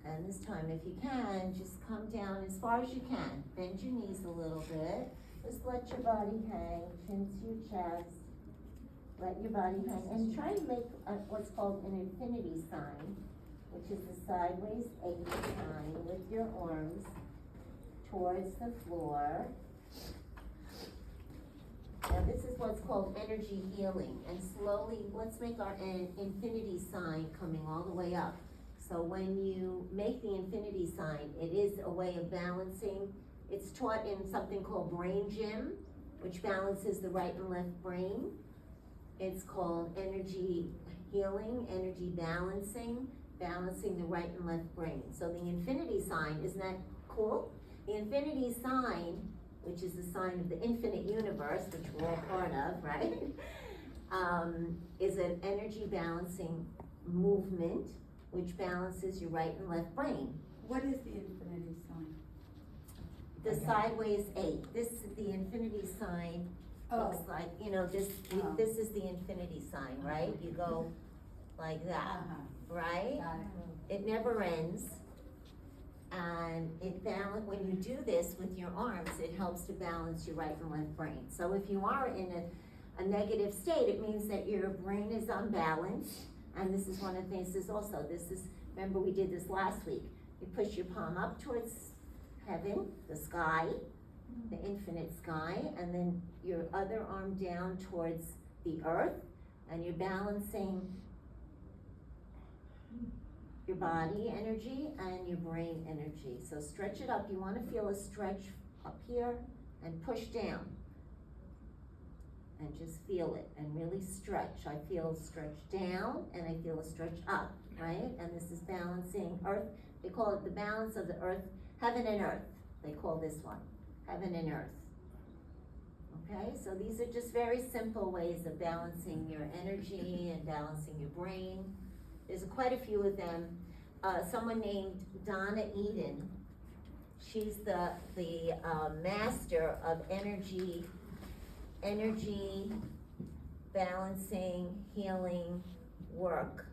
And this time, if you can, just come down as far as you can. Bend your knees a little bit. Just let your body hang, chin to your chest. Let your body hang, and try to make what's called an infinity sign, which is the sideways 8 sign with your arms towards the floor. And this is what's called energy healing. And slowly, let's make our infinity sign coming all the way up. So when you make the infinity sign, it is a way of balancing. It's taught in something called brain gym, which balances the right and left brain. It's called energy healing, energy balancing the right and left brain. So the infinity sign, isn't that cool? The infinity sign, which is the sign of the infinite universe, which we're all part of, right? Is an energy balancing movement which balances your right and left brain. What is the infinity sign? The sideways 8. This is the infinity sign. Looks like, you know, this is the infinity sign, right? You go like that, right? Got it. It never ends. And when you do this with your arms, it helps to balance your right and left brain. So if you are in a negative state, it means that your brain is unbalanced. And this is one of the things, remember we did this last week. You push your palm up towards heaven, the sky, the infinite sky, and then your other arm down towards the earth, and you're balancing your body energy and your brain energy. So stretch it up. You want to feel a stretch up here and push down. And just feel it and really stretch. I feel a stretch down and I feel a stretch up, right? And this is balancing earth. They call it the balance of the earth, heaven and earth. They call this one, heaven and earth. Okay, so these are just very simple ways of balancing your energy and balancing your brain. There's quite a few of them. Someone named Donna Eden, she's the master of energy balancing, healing work.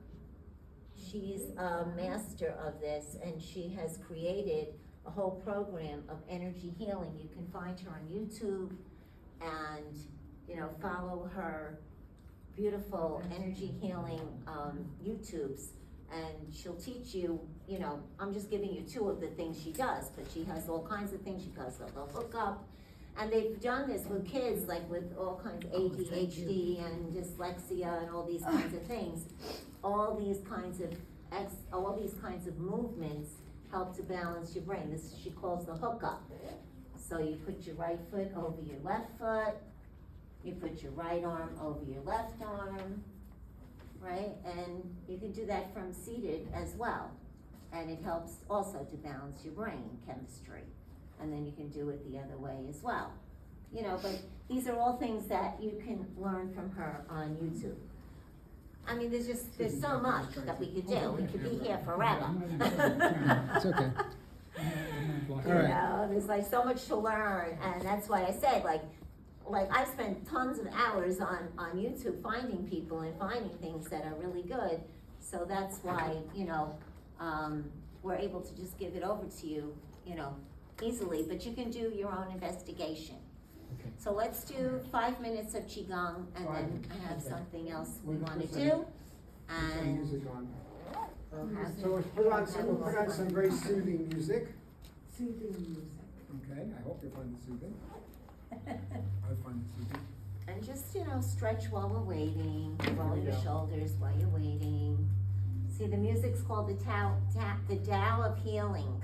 She's a master of this, and she has created a whole program of energy healing. You can find her on YouTube and, you know, follow her beautiful energy healing YouTubes, and she'll teach you, you know, I'm just giving you two of the things she does, but she has all kinds of things. She does the hookup, and they've done this with kids, like with all kinds of ADHD and dyslexia and all these kinds of things. All these kinds of movements help to balance your brain. This she calls the hookup. So you put your right foot over your left foot, you put your right arm over your left arm, right? And you can do that from seated as well. And it helps also to balance your brain chemistry. And then you can do it the other way as well. You know, but these are all things that you can learn from her on YouTube. I mean, there's so much that we could do. We could be here forever. It's okay. You All right. know, there's like so much to learn, and that's why I said, like I've spent tons of hours on YouTube finding people and finding things that are really good. So that's why, you know, we're able to just give it over to you, you know, easily, but you can do your own investigation. Okay. So let's do 5 minutes of Qigong, and then I have something else we We'll wanna put some- do, Put some and music on. we'll have. So we'll put on some very soothing music. Soothing music. Okay, I hope you find it soothing. I find it soothing. And just, you know, stretch while we're waiting, roll Here we your go. shoulders while you're waiting. See, the music's called the Tao of Healing.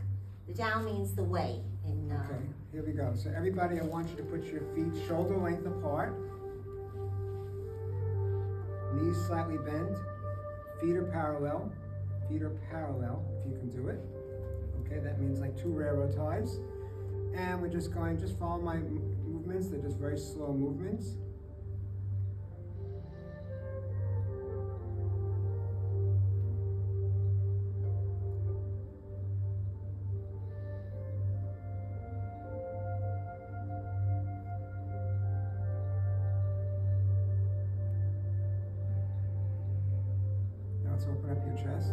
The Tao means the way in, Okay, here we go. So everybody, I want you to put your feet shoulder length apart. Knees slightly bent. Feet are parallel. Feet are parallel, if you can do it. Okay, that means like 2 railroad ties. And we're just going, just follow my movements. They're just very slow movements. Now let's open up your chest.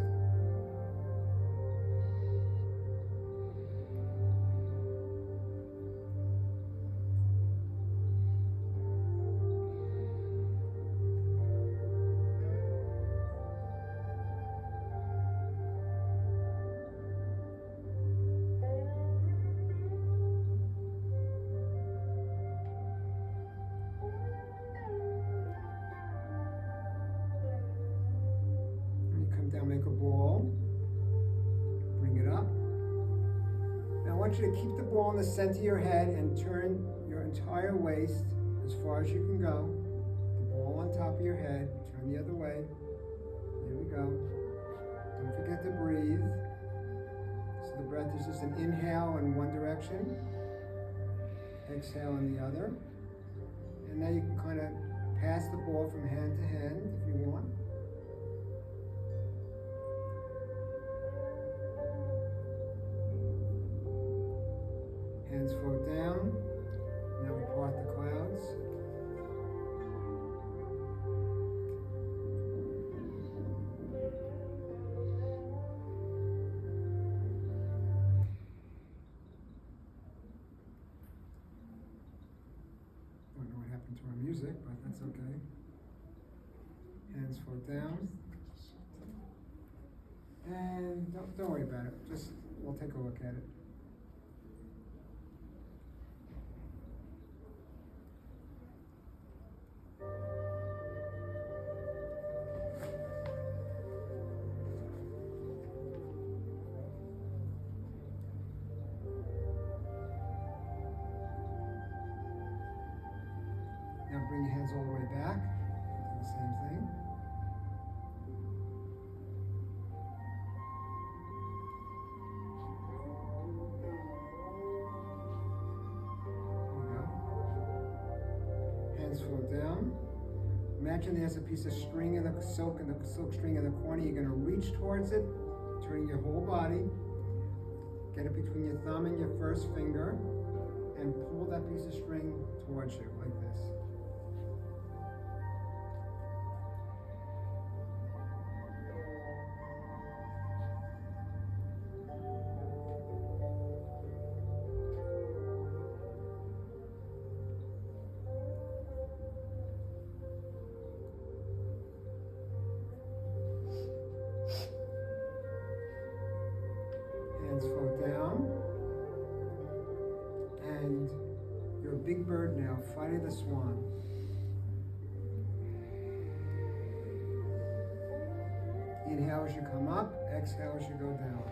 And you come down, make a ball. Bring it up. Now I want you to keep the ball in the center of your head and turn your entire waist as far as you can go. The ball on top of your head. Turn the other way. There we go. Don't forget to breathe. So the breath is just an inhale in one direction. Exhale in the other. And now you can kind of pass the ball from hand to hand if you want. Hands float down. Now we part the clouds. Don't know what happened to our music, but that's okay. Hands float down. And don't worry about it. Just, we'll take a look at it. Now bring your hands all the way back. Do the same thing. There you go. Hands float down. Imagine there's a piece of string in the silk string in the corner. You're going to reach towards it, turning your whole body. Get it between your thumb and your first finger, and pull that piece of string towards you like this. inhale as you come up, exhale as you go down.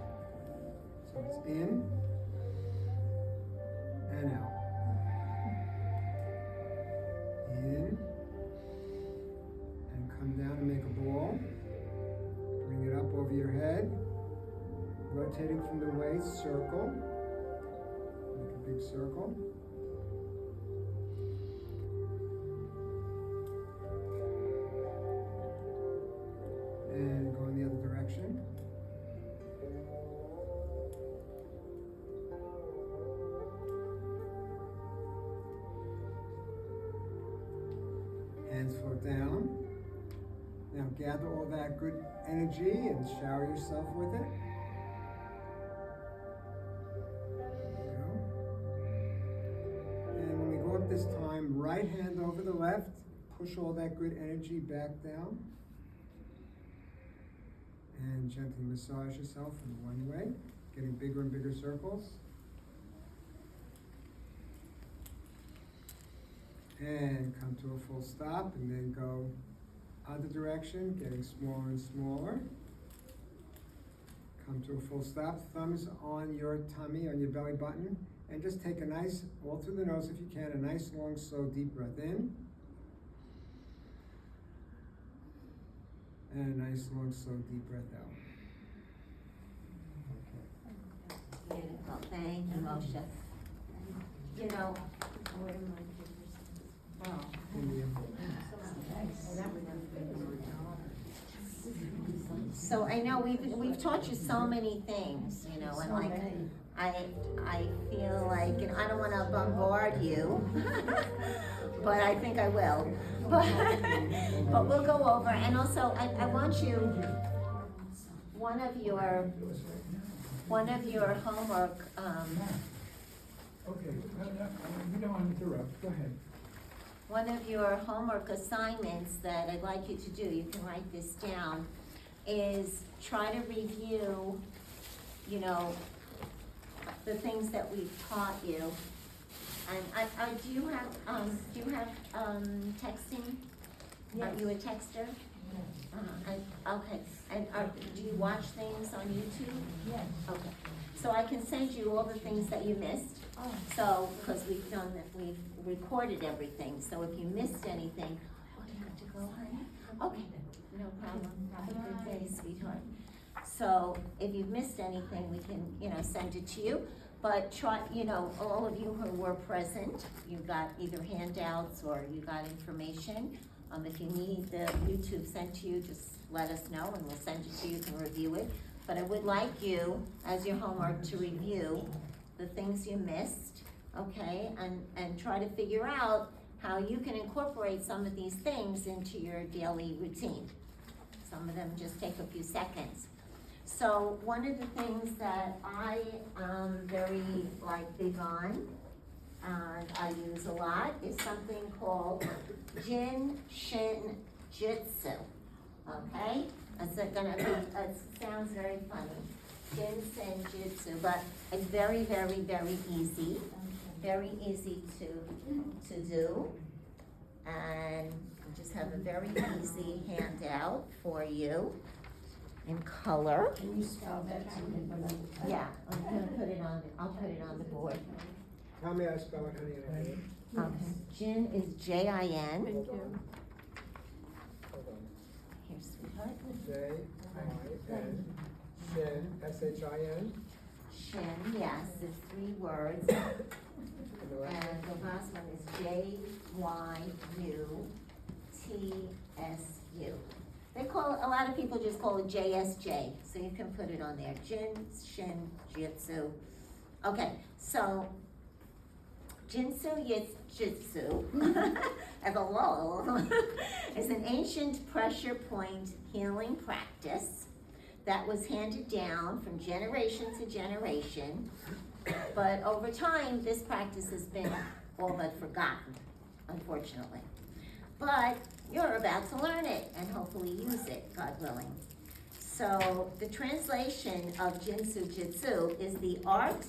So it's in and out. In and come down and make a ball. Bring it up over your head. Rotating from the waist, circle. Make a big circle. And go in the other direction. Hands float down. Now gather all that good energy and shower yourself with it. There you go. And when we go up this time, right hand over the left, push all that good energy back down. And gently massage yourself in one way, getting bigger and bigger circles. And come to a full stop, and then go other direction, getting smaller and smaller. Come to a full stop, thumbs on your tummy, on your belly button, and just take a nice, all through the nose if you can, a nice long, slow, deep breath in. And a nice long, slow, deep breath out. Beautiful, thank you, Moshe. You know, oh. So I know we've taught you so many things, you know, and like I feel like, and I don't want to bombard you, but I think I will. But we'll go over, and also I want you, one of your homework. Okay, we don't want to interrupt, go ahead. One of your homework assignments that I'd like you to do, you can write this down, is try to review, you know, the things that we've taught you. And do you have texting? Yes. Are you a texter? Yes. Okay, and do you watch things on YouTube? Yes. Okay, so I can send you all the things that you missed. Oh. So, because we've recorded everything, so if you missed anything, oh, you have to go, honey? Okay, no problem, have a good day, sweetheart. So, if you've missed anything, we can, you know, send it to you, but try, you know, all of you who were present, you got either handouts or you got information. If you need the YouTube sent to you, just let us know and we'll send it to you, you can review it. But I would like you, as your homework, to review the things you missed, okay? And try to figure out how you can incorporate some of these things into your daily routine. Some of them just take a few seconds. So one of the things that I am very big on, and I use a lot, is something called Jin Shin Jitsu, okay? It's gonna be, it sounds very funny, Jin Shin Jitsu, but it's very, very, very easy to do. And I just have a very easy handout for you in color. Can you spell that so we can put it? Yeah, I'm gonna put it on, I'll put it on the board. Tell me how to spell it, honey. Okay, Jin is J-I-N. Hold on. Hold on. Here, sweetheart. J-I-N. Shin, S-H-I-N. Shin, yes, it's 3 words. And the last And the last one is J-Y-U-T-S-U. They call it, a lot of people just call it JSJ, so you can put it on there. Jin, Shin, Jitsu. Okay, so Jinsu Jitsu, as a lull, is an ancient pressure point healing practice that was handed down from generation to generation. But over time, this practice has been all but forgotten, unfortunately. But you're about to learn it and hopefully use it, God willing. So the translation of Jinsu Jitsu is the art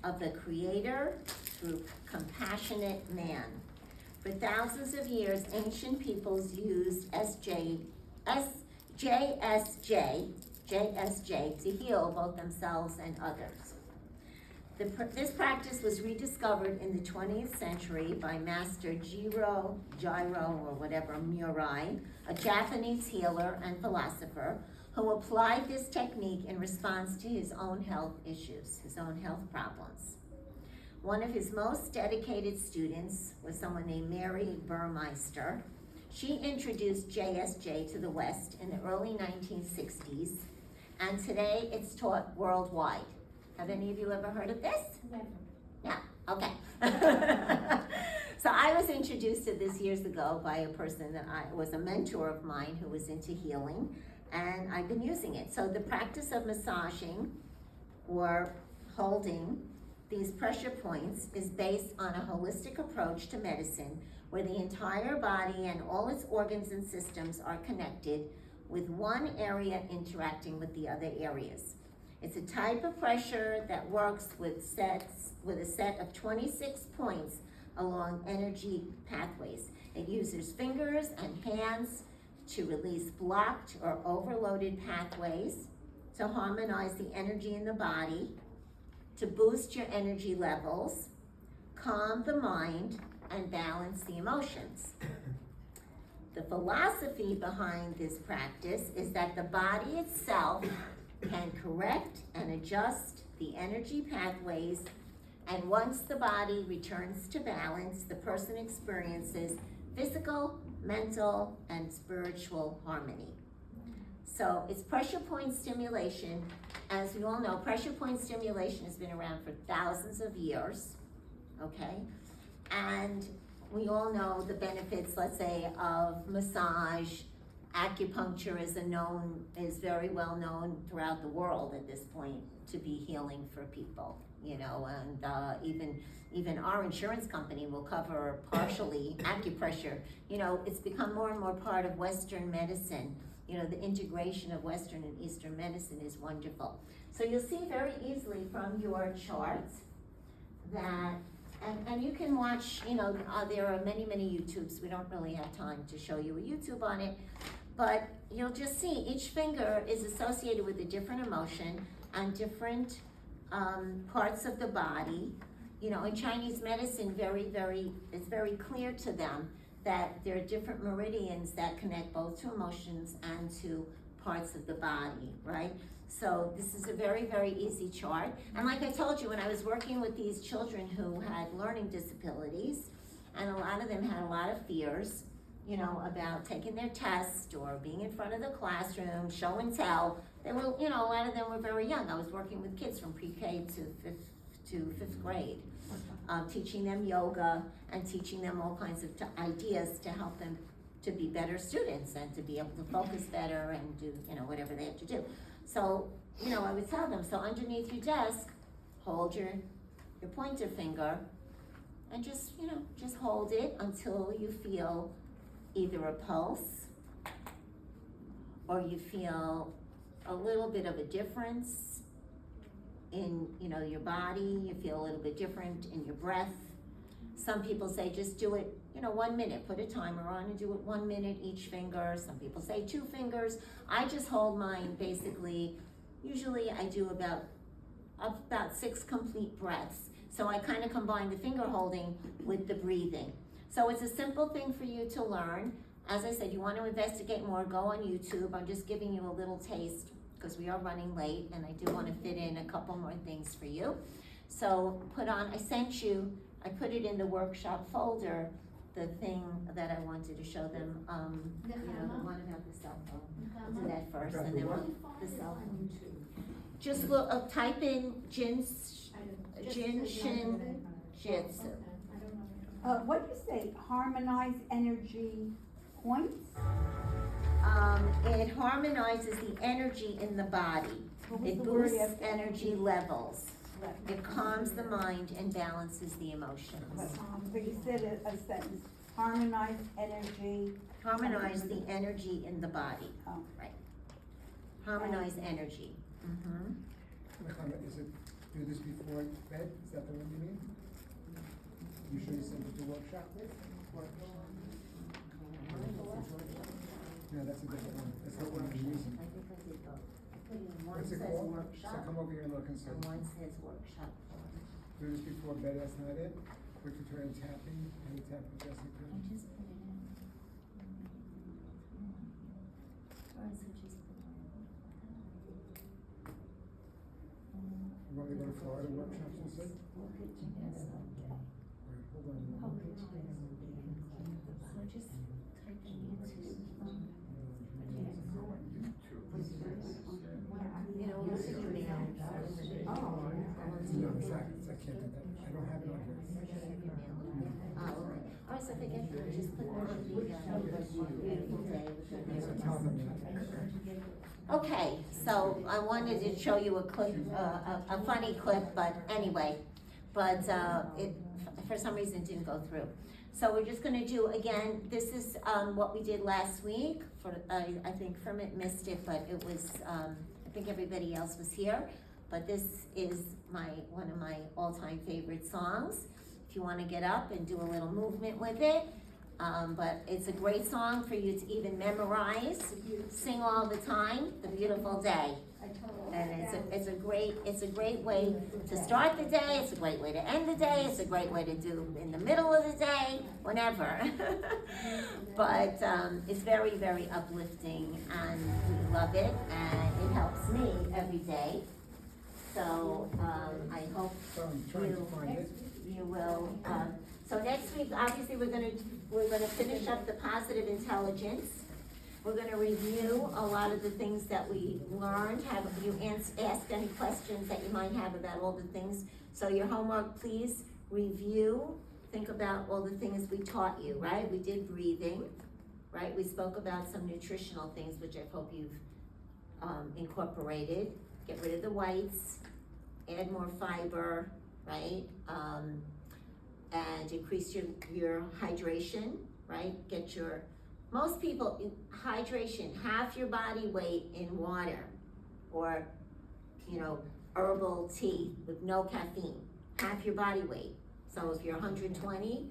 of the creator through compassionate man. For thousands of years, ancient peoples used JSJ JSJ, to heal both themselves and others. This practice was rediscovered in the 20th century by Master Jiro, or whatever, Murai, a Japanese healer and philosopher, who applied this technique in response to his own health issues, his own health problems. One of his most dedicated students was someone named Mary Burmeister. She introduced JSJ to the West in the early 1960s, and today it's taught worldwide. Have any of you ever heard of this? Never. Yeah, okay. So I was introduced to this years ago by a person that was a mentor of mine who was into healing, and I've been using it. So the practice of massaging or holding these pressure points is based on a holistic approach to medicine where the entire body and all its organs and systems are connected, with one area interacting with the other areas. It's a type of pressure that works with a set of 26 points along energy pathways. It uses fingers and hands to release blocked or overloaded pathways, to harmonize the energy in the body, to boost your energy levels, calm the mind, and balance the emotions. The philosophy behind this practice is that the body itself can correct and adjust the energy pathways, and once the body returns to balance, the person experiences physical, mental, and spiritual harmony. So it's pressure point stimulation. As we all know, pressure point stimulation has been around for thousands of years, okay? And we all know the benefits, let's say, of massage. Acupuncture is very well known throughout the world at this point to be healing for people, and even our insurance company will cover partially acupressure. It's become more and more part of Western medicine. The integration of Western and Eastern medicine is wonderful. So you'll see very easily from your charts that, and you can watch, there are many YouTubes. We don't really have time to show you a YouTube on it, but you'll just see each finger is associated with a different emotion and different parts of the body. In Chinese medicine, it's very clear to them that there are different meridians that connect both to emotions and to parts of the body, right? So this is a very easy chart. And like I told you, when I was working with these children who had learning disabilities, and a lot of them had a lot of fears, about taking their test or being in front of the classroom, show and tell. They were, a lot of them were very young. I was working with kids from pre-K to fifth grade, teaching them yoga and teaching them all kinds of ideas to help them to be better students and to be able to focus better and do, whatever they have to do. So, I would tell them, so underneath your desk, hold your pointer finger and just hold it until you feel either a pulse or you feel a little bit of a difference in, your body. You feel a little bit different in your breath. Some people say just do it, 1 minute, put a timer on and do it 1 minute each finger. Some people say 2 fingers. I just hold mine basically, usually I do about 6 complete breaths. So I kind of combine the finger holding with the breathing. So it's a simple thing for you to learn. As I said, you want to investigate more, go on YouTube. I'm just giving you a little taste because we are running late and I do want to fit in a couple more things for you. So I put it in the workshop folder, the thing that I wanted to show them, the one about the cell phone. I'll do that first and then the cell phone. Just look, type in Shin Jitsu. What do you say, harmonize energy points? It harmonizes the energy in the body. It boosts energy levels. It calms the mind and balances the emotions. So you said a sentence, harmonize energy. Harmonize the energy in the body. Oh. Right. Harmonize energy. Mm-hmm. Is it do this before bed? Is that the one you mean? You sure you sent it to workshop? No, that's a different one. That's not one I'm using. I think I did both. One What's it says called? So workshop, come over here and look and see. and one says workshop. Do this before bed, that's not it? Quick return tapping, any tap with Jessica. I just put it in. Or is it just put it in? You want me to go to Florida workshops and see? We'll put together. Wait, hold on. Oh, put together. So just type in YouTube. You know, look at your mail. No, exactly, I can't do that, I don't have it on here. Oh, okay. Alright, so if I get there, just put on the, beautiful day with So the tell them that. Okay, so I wanted to show you a clip, a funny clip, but anyway, it, for some reason, didn't go through. So we're just gonna do, again, this is, what we did last week, I think Kermit missed it, but it was, I think everybody else was here, but this is one of my all-time favorite songs. If you wanna get up and do a little movement with it, but it's a great song for you to even memorize, sing all the time, The Beautiful Day. And it's a great way to start the day, it's a great way to end the day, it's a great way to do in the middle of the day, whenever. But it's very, very uplifting, and we love it, and it helps me every day. So I hope So I'm trying to find it. you will, so next week, obviously, we're gonna finish up the positive intelligence. We're gonna review a lot of the things that we learned, have you ask any questions that you might have about all the things. So your homework, please review, think about all the things we taught you, right? We did breathing, right? We spoke about some nutritional things, which I hope you've incorporated. Get rid of the whites, add more fiber, right? And increase your hydration, right? Most people, hydration, half your body weight in water, or, herbal tea with no caffeine, half your body weight. So if you're 120,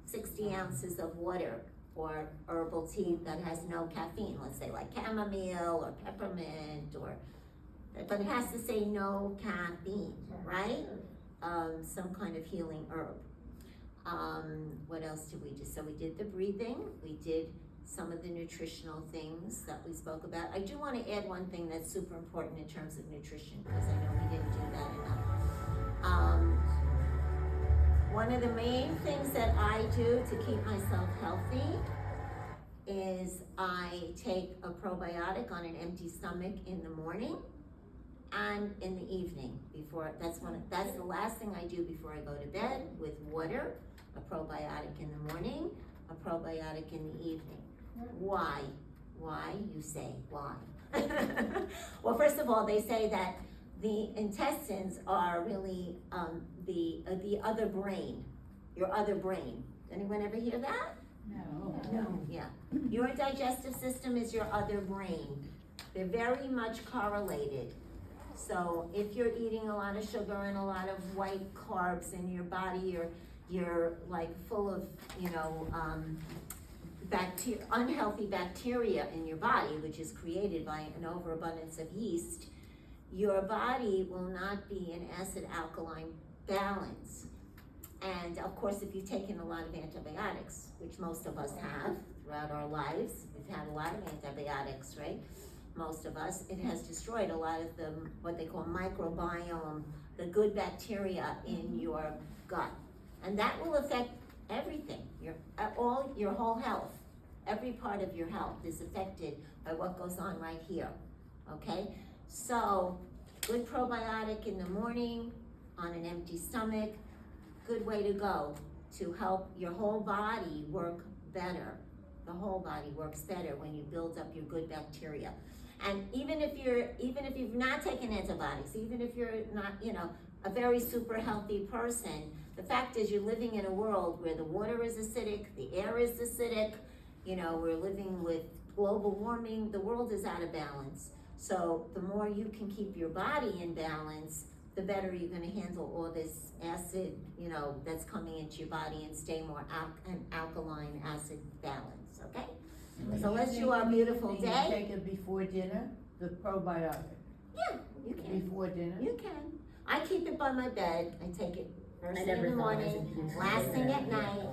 60 ounces of water, or herbal tea that has no caffeine, let's say like chamomile or peppermint, but it has to say no caffeine, right? Some kind of healing herb. What else did we do? So we did the breathing, we did some of the nutritional things that we spoke about. I do want to add one thing that's super important in terms of nutrition, because I know we didn't do that enough. One of the main things that I do to keep myself healthy is I take a probiotic on an empty stomach in the morning and in the evening. That's the last thing I do before I go to bed, with water, a probiotic in the morning, a probiotic in the evening. Why? Why, you say, why? Well, first of all, they say that the intestines are really the other brain, your other brain. Anyone ever hear that? No. Yeah. Your digestive system is your other brain. They're very much correlated. So if you're eating a lot of sugar and a lot of white carbs in your body, you're like full of, unhealthy bacteria in your body, which is created by an overabundance of yeast, your body will not be in acid-alkaline balance. And of course, if you've taken a lot of antibiotics, which most of us have throughout our lives, we've had a lot of antibiotics, right? Most of us, it has destroyed a lot of what they call microbiome, the good bacteria in your gut. And that will affect everything, your whole health. Every part of your health is affected by what goes on right here, okay? So, good probiotic in the morning, on an empty stomach, good way to go to help your whole body work better. The whole body works better when you build up your good bacteria. And even if you've not taken antibiotics, even if you're not, a very super healthy person, the fact is you're living in a world where the water is acidic, the air is acidic, we're living with global warming, the world is out of balance. So the more you can keep your body in balance, the better you're gonna handle all this acid, that's coming into your body, and stay more alkaline acid balance, okay? So let's do our beautiful day. Take it before dinner, the probiotic Yeah, you can. before dinner? You can. I keep it by my bed. I take it first I thing in never the thought as a morning, piece of last thing bread. at night,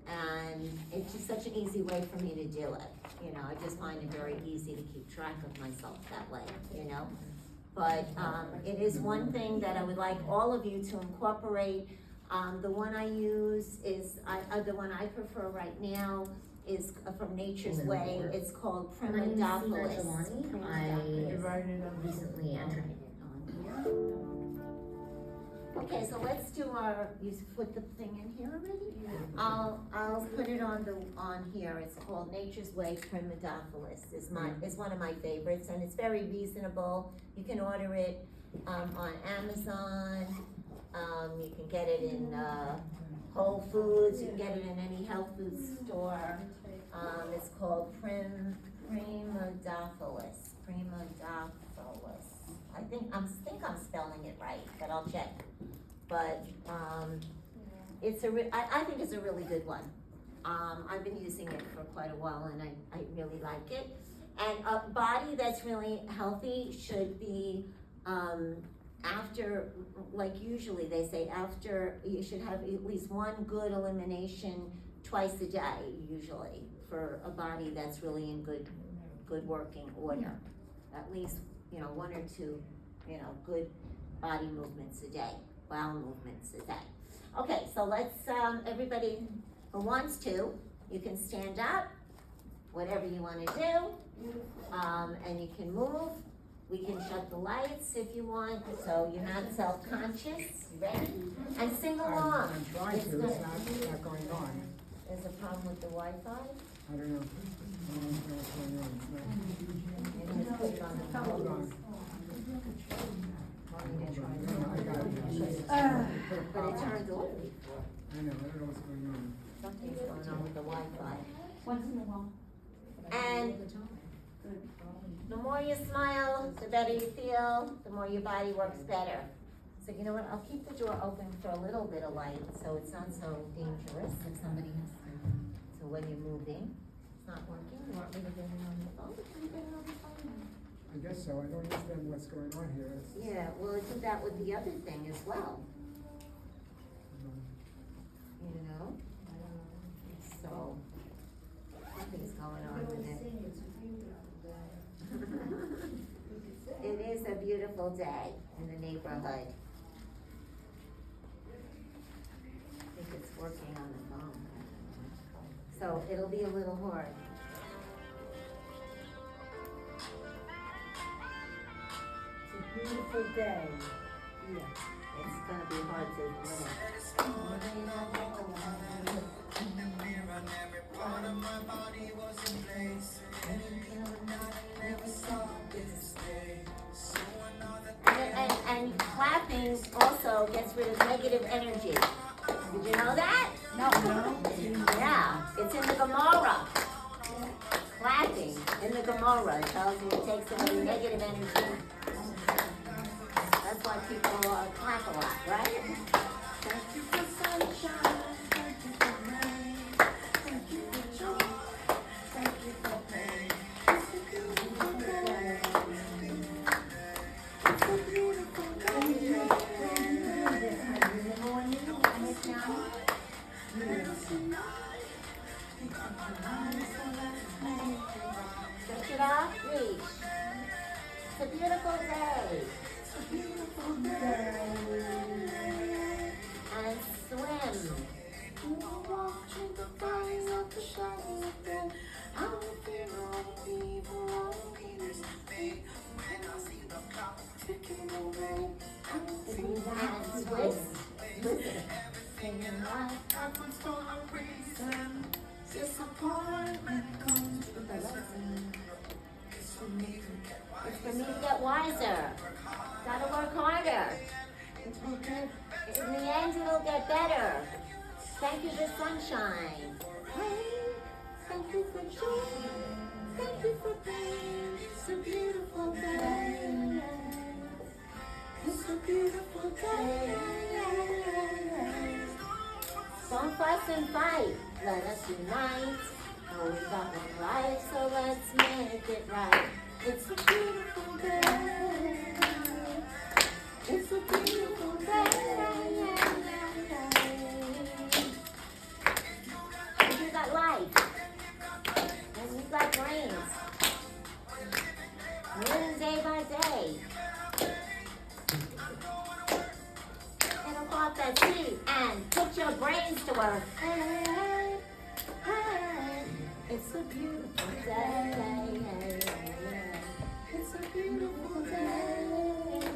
and it's just such an easy way for me to do it. You know, I just find it very easy to keep track of myself that way, you know? But, it is one thing that I would like all of you to incorporate. The one I use is, the one I prefer right now is from Nature's Way. It's called My name is Primadopolis. Sina Jelani. I Divided up. recently entered. Okay, so let's do our, you put the thing in here already? I'll put it on here, it's called Nature's Way Primadopolis, is one of my favorites, and it's very reasonable. You can order it, on Amazon, you can get it in, Whole Foods, you can get it in any health food store. It's called Primadopolis. I think I'm spelling it right, but I'll check. But, I think it's a really good one. I've been using it for quite a while and I really like it. And a body that's really healthy should be, after, like usually they say after, you should have at least one good elimination twice a day, usually, for a body that's really in good working order. At least, you know, one or two, you know, good body movements a day, bowel movements a day. Okay, so let's, everybody who wants to, you can stand up, whatever you wanna do, and you can move. We can shut the lights if you want, so you're not self-conscious. You ready? And sing along. I'm trying to, it's not going on. There's a problem with the Wi-Fi? I don't know. I don't know what's going on. It's not. You just put it on the phone. Hold on. Want me to try it? No, I got it. But it turned off before. I know, I don't know what's going on. Something's going on with the Wi-Fi. Once in a while. And the more you smile, the better you feel, the more your body works better. So you know what, I'll keep the door open for a little bit of light, so it's not so dangerous if somebody has to, so when you're moving, it's not working, you want me to get it on the phone? Can you get it on the phone? I guess so, I don't understand what's going on here. Yeah, well, I did that with the other thing as well, you know? So, something's going on with it. It is a beautiful day in the neighborhood. I think it's working on the phone. So it'll be a little hard. It's a beautiful day. Yeah. It's gonna be hard to and clapping also gets rid of negative energy. Did you know that? No. Yeah, it's in the Gemara. Clapping in the Gemara tells you it takes away negative energy. That's why people clap a lot, right? Thank you for sunshine, thank you for rain, thank you for joy, thank you for pain. It's a beautiful day. It's a beautiful day. Stretch it out, reach. It's a beautiful day. It's a beautiful day. And swim. You will walk through the valley of the shadow of death. I will fear no evil. I will be with me. When I see the clouds ticking away, I will feel that twist. Singing life happens for a reason. Disappointment comes with a lesson. It's for me to get wiser. Gotta work harder. In the end, it'll get better. Thank you for sunshine. Thank you for joy. Thank you for pain. It's a beautiful day. It's a beautiful day. Don't fuss and fight. Let us unite. Oh, we've got one life, so let's make it right. It's a beautiful day. It's a beautiful day. And you got life. And you got dreams. Living day by day. And I want that seat and put your brains to work. It's a beautiful day. It's a beautiful day.